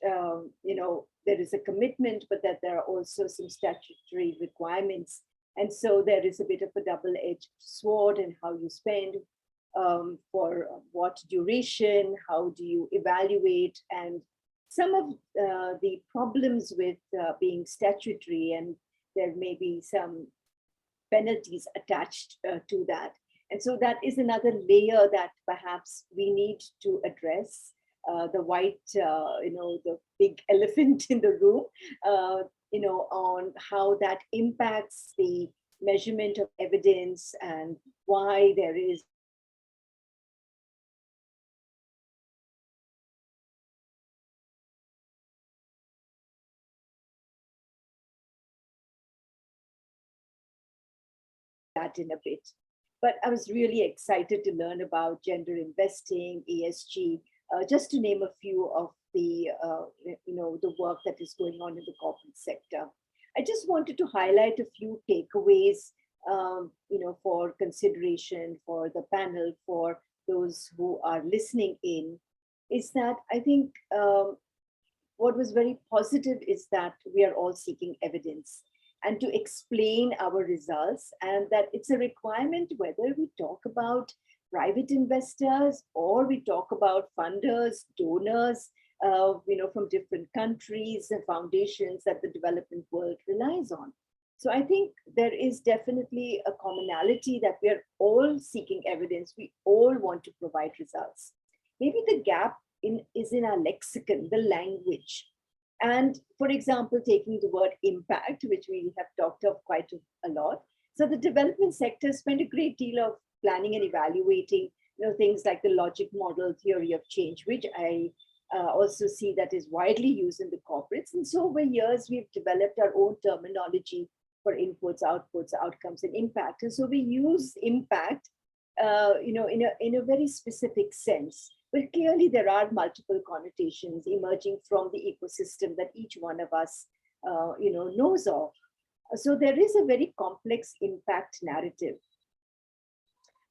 there is a commitment, but that there are also some statutory requirements. And so there is a bit of a double-edged sword in how you spend, for what duration, how do you evaluate, and some of the problems with being statutory, and there may be some penalties attached to that. And so that is another layer that perhaps we need to address. The white, the big elephant in the room, on how that impacts the measurement of evidence and why there is that in a bit. But I was really excited to learn about gender investing, ESG, just to name a few of the, the work that is going on in the corporate sector. I just wanted to highlight a few takeaways, for consideration for the panel, for those who are listening in, is that I think what was very positive is that we are all seeking evidence and to explain our results, and that it's a requirement whether we talk about private investors or we talk about funders, donors, from different countries and foundations that the development world relies on. So I think there is definitely a commonality that we are all seeking evidence. We all want to provide results. Maybe the gap is in our lexicon, the language. And for example, taking the word impact, which we have talked of quite a lot. So the development sector spent a great deal of planning and evaluating, things like the logic model theory of change, which I also see that is widely used in the corporates. And so over years, we've developed our own terminology for inputs, outputs, outcomes, and impact. And so we use impact, in a very specific sense. But clearly there are multiple connotations emerging from the ecosystem that each one of us, knows of. So there is a very complex impact narrative.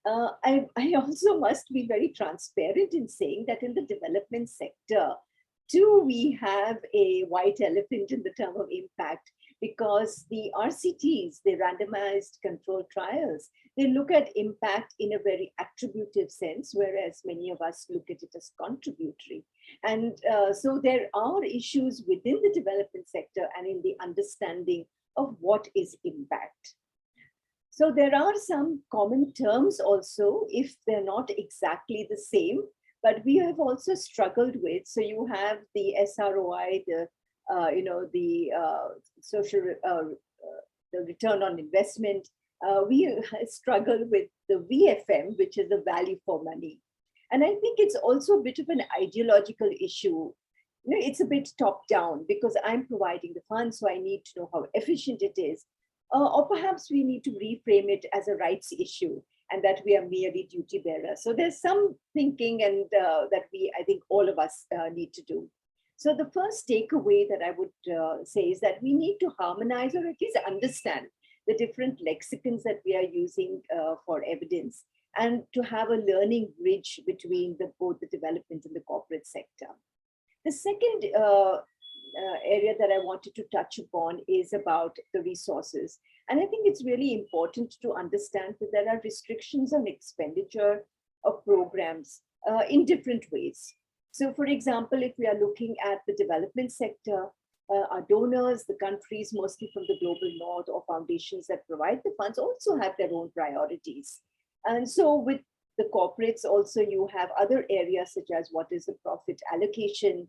I also must be very transparent in saying that in the development sector, too, we have a white elephant in the term of impact, because the RCTs, the randomized controlled trials, they look at impact in a very attributive sense, whereas many of us look at it as contributory. And so there are issues within the development sector and in the understanding of what is impact. So there are some common terms also, if they're not exactly the same, but we have also struggled with. So you have the SROI, the social, the return on investment. We struggle with the VFM, which is the value for money. And I think it's also a bit of an ideological issue. You know, it's a bit top down, because I'm providing the funds, so I need to know how efficient it is. Or perhaps we need to reframe it as a rights issue, and that we are merely duty bearers. So there's some thinking, and that I think all of us need to do. So the first takeaway that I would say is that we need to harmonize, or at least understand, the different lexicons that we are using for evidence, and to have a learning bridge between both the development and the corporate sector. The second area that I wanted to touch upon is about the resources. And I think it's really important to understand that there are restrictions on expenditure of programs in different ways. So for example, if we are looking at the development sector, our donors, the countries mostly from the global north, or foundations that provide the funds, also have their own priorities. And so with the corporates also, you have other areas such as what is the profit allocation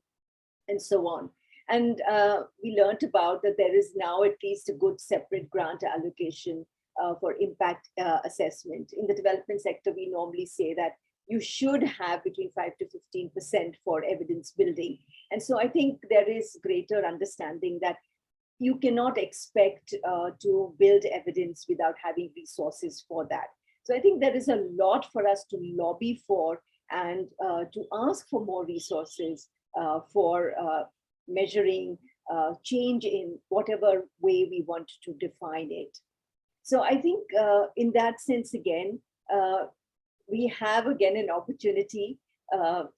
and so on. And we learned about that there is now at least a good separate grant allocation for impact assessment. In the development sector, we normally say that you should have between 5 to 15% for evidence building. And so I think there is greater understanding that you cannot expect to build evidence without having resources for that. So I think there is a lot for us to lobby for, and to ask for more resources for measuring change in whatever way we want to define it. So I think in that sense, again, we have again an opportunity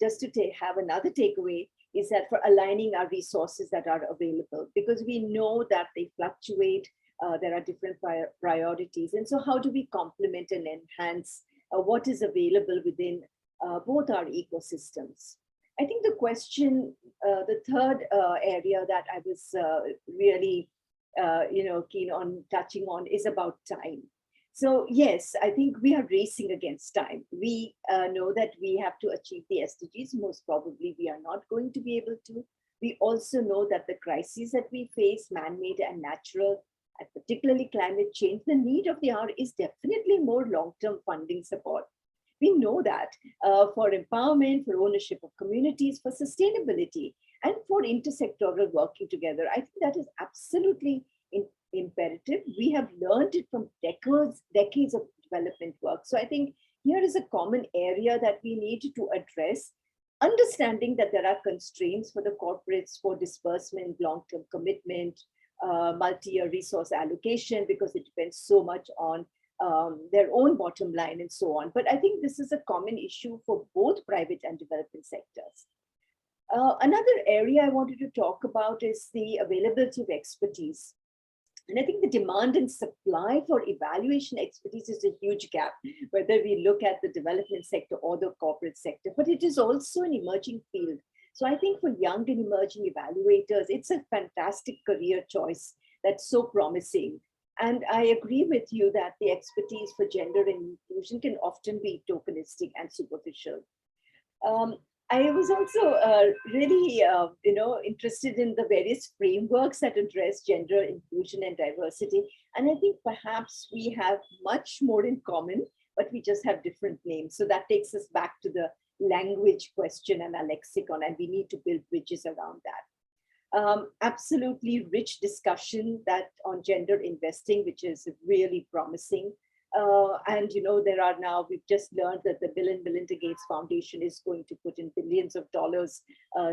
just to have another takeaway, is that for aligning our resources that are available, because we know that they fluctuate, there are different priorities. And so how do we complement and enhance what is available within both our ecosystems? I think the question, the third area that I was really keen on touching on is about time. So yes, I think we are racing against time. We know that we have to achieve the SDGs. Most probably we are not going to be able to. We also know that the crises that we face, man-made and natural, and particularly climate change, the need of the hour is definitely more long-term funding support. We know that for empowerment, for ownership of communities, for sustainability, and for intersectoral working together. I think that is absolutely imperative. We have learned it from decades of development work. So I think here is a common area that we need to address, understanding that there are constraints for the corporates for disbursement, long-term commitment, multi-year resource allocation, because it depends so much on their own bottom line and so on. But I think this is a common issue for both private and development sectors. Another area I wanted to talk about is the availability of expertise. And I think the demand and supply for evaluation expertise is a huge gap, whether we look at the development sector or the corporate sector, but it is also an emerging field. So I think for young and emerging evaluators, it's a fantastic career choice that's so promising. And I agree with you that the expertise for gender and inclusion can often be tokenistic and superficial. I was also really, interested in the various frameworks that address gender inclusion and diversity. And I think perhaps we have much more in common, but we just have different names. So that takes us back to the language question and our lexicon, and we need to build bridges around that. Absolutely rich discussion that on gender investing, which is really promising. And there are now, we've just learned that the Bill and Melinda Gates Foundation is going to put in billions of dollars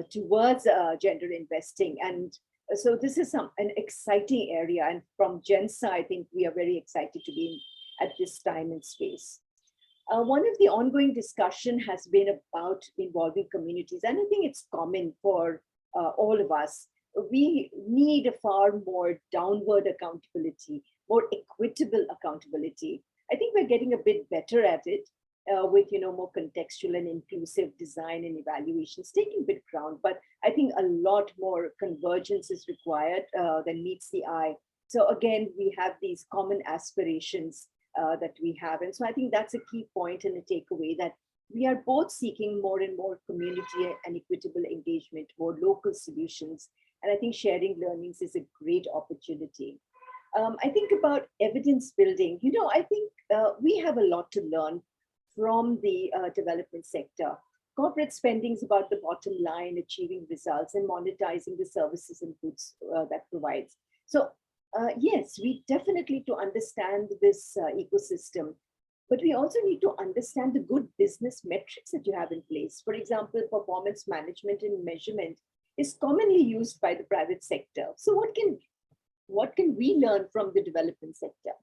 towards gender investing. And So this is an exciting area, and from GENSA, I think we are very excited to be at this time and space. One of the ongoing discussion has been about involving communities, and I think it's common for all of us. We need a far more downward accountability, more equitable accountability. I think we're getting a bit better at it with more contextual and inclusive design and evaluations, taking a bit ground. But I think a lot more convergence is required than meets the eye. So again, we have these common aspirations that we have. And so I think that's a key point and a takeaway, that we are both seeking more and more community and equitable engagement, more local solutions. And I think sharing learnings is a great opportunity. I think about evidence building. I think we have a lot to learn from the development sector. Corporate spending is about the bottom line, achieving results and monetizing the services and goods that provides. So yes, we definitely need to understand this ecosystem, but we also need to understand the good business metrics that you have in place. For example, performance management and measurement is commonly used by the private sector. So what can we learn from the development sector?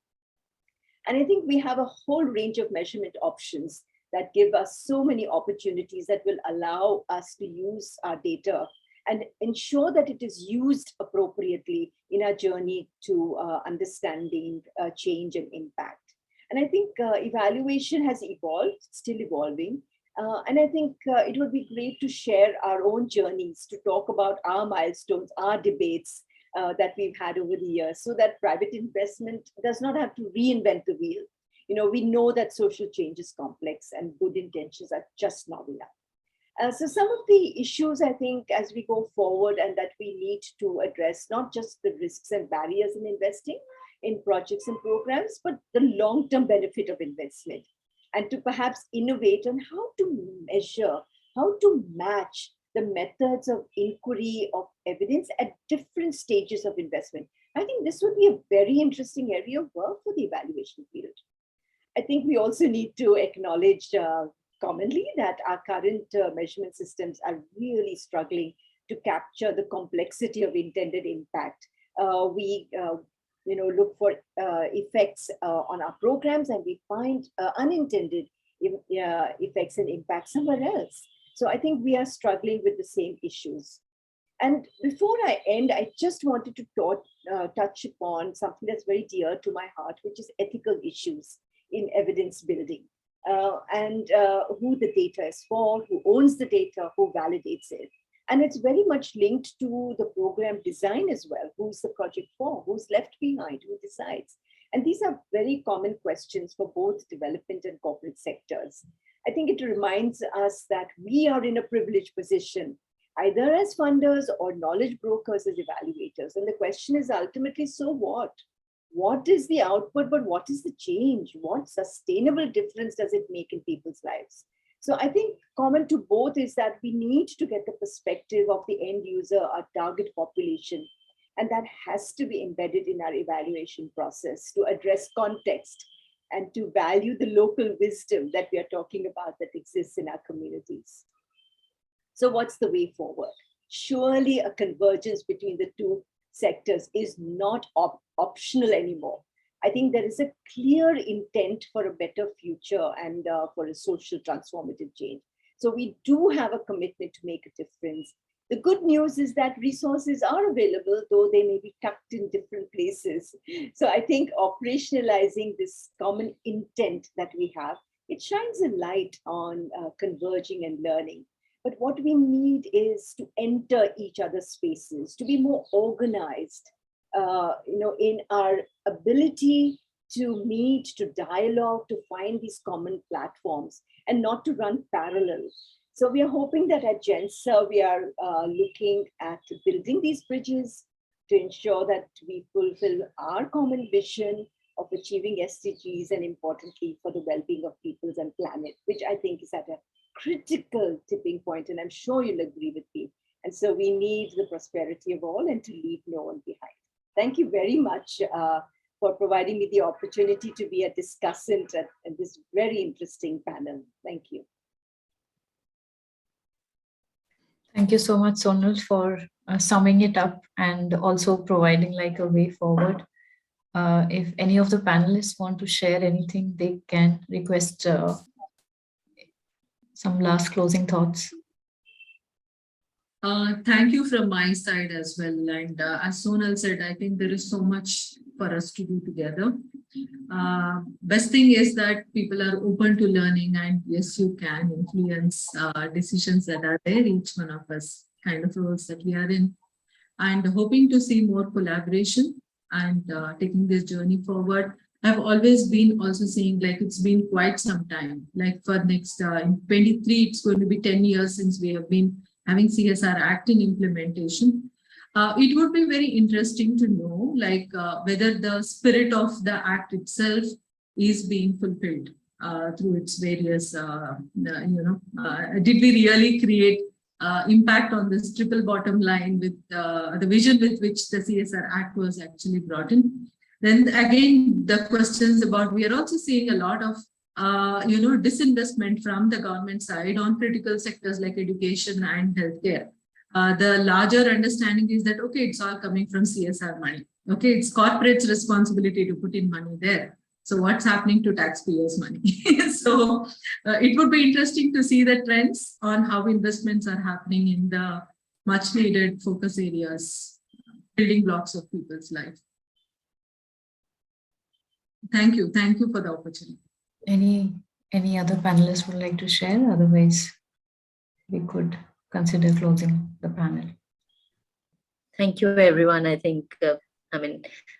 And I think we have a whole range of measurement options that give us so many opportunities that will allow us to use our data and ensure that it is used appropriately in our journey to understanding change and impact. And I think evaluation has evolved, still evolving. And I think it would be great to share our own journeys, to talk about our milestones, our debates that we've had over the years, so that private investment does not have to reinvent the wheel. We know that social change is complex and good intentions are just not enough. So some of the issues, I think, as we go forward and that we need to address, not just the risks and barriers in investing in projects and programs, but the long-term benefit of investment, and to perhaps innovate on how to measure, how to match the methods of inquiry of evidence at different stages of investment. I think this would be a very interesting area of work for the evaluation field. I think we also need to acknowledge commonly that our current measurement systems are really struggling to capture the complexity of intended impact. We look for effects on our programs, and we find unintended effects and impact somewhere else. So I think we are struggling with the same issues. And before I end, I just wanted to touch upon something that's very dear to my heart, which is ethical issues in evidence building, and who the data is for, who owns the data, who validates it. And it's very much linked to the program design as well. Who's the project for? Who's left behind? Who decides? And these are very common questions for both development and corporate sectors. I think it reminds us that we are in a privileged position, either as funders or knowledge brokers as evaluators. And the question is ultimately, so what? What is the output, but what is the change? What sustainable difference does it make in people's lives? So I think common to both is that we need to get the perspective of the end user, our target population, and that has to be embedded in our evaluation process to address context and to value the local wisdom that we are talking about that exists in our communities. So what's the way forward? Surely a convergence between the two sectors is not optional anymore. I think there is a clear intent for a better future and for a social transformative change. So we do have a commitment to make a difference. The good news is that resources are available, though they may be tucked in different places. So I think operationalizing this common intent that we have, it shines a light on converging and learning. But what we need is to enter each other's spaces, to be more organized, in our ability to meet, to dialogue, to find these common platforms and not to run parallel. So we are hoping that at GENSA, we are looking at building these bridges to ensure that we fulfill our common vision of achieving SDGs and importantly for the well-being of peoples and planet, which I think is at a critical tipping point, and I'm sure you'll agree with me. And so we need the prosperity of all and to leave no one behind. Thank you very much for providing me the opportunity to be a discussant at this very interesting panel. Thank you. Thank Thank you so much, Sonal, for summing it up and also providing like a way forward. If any of the panelists want to share anything, they can request some last closing thoughts. Thank you from my side as well. And as Sonal said, I think there is so much for us to do together. Best thing is that people are open to learning, and yes, you can influence decisions that are there, each one of us, kind of roles that we are in, and hoping to see more collaboration and taking this journey forward. I've always been also saying like it's been quite some time, like for next in 23, it's going to be 10 years since we have been having CSR Act in implementation. It would be very interesting to know like whether the spirit of the Act itself is being fulfilled through its various, did we really create impact on this triple bottom line with the vision with which the CSR Act was actually brought in. Then again, the questions about, we are also seeing a lot of disinvestment from the government side on critical sectors like education and healthcare. The larger understanding is that, okay, it's all coming from CSR money. Okay, it's corporate's responsibility to put in money there. So what's happening to taxpayers' money? So it would be interesting to see the trends on how investments are happening in the much needed focus areas, building blocks of people's life. Thank you. Thank you for the opportunity. Any other panelists would like to share? Otherwise, we could consider closing the panel. Thank you, everyone. I think,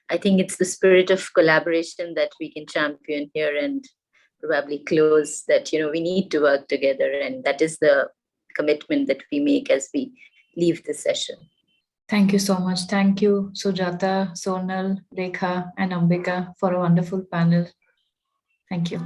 I think it's the spirit of collaboration that we can champion here and probably close that, we need to work together. And that is the commitment that we make as we leave the session. Thank you so much. Thank you, Sujata, Sonal, Rekha, and Ambika for a wonderful panel. Thank you.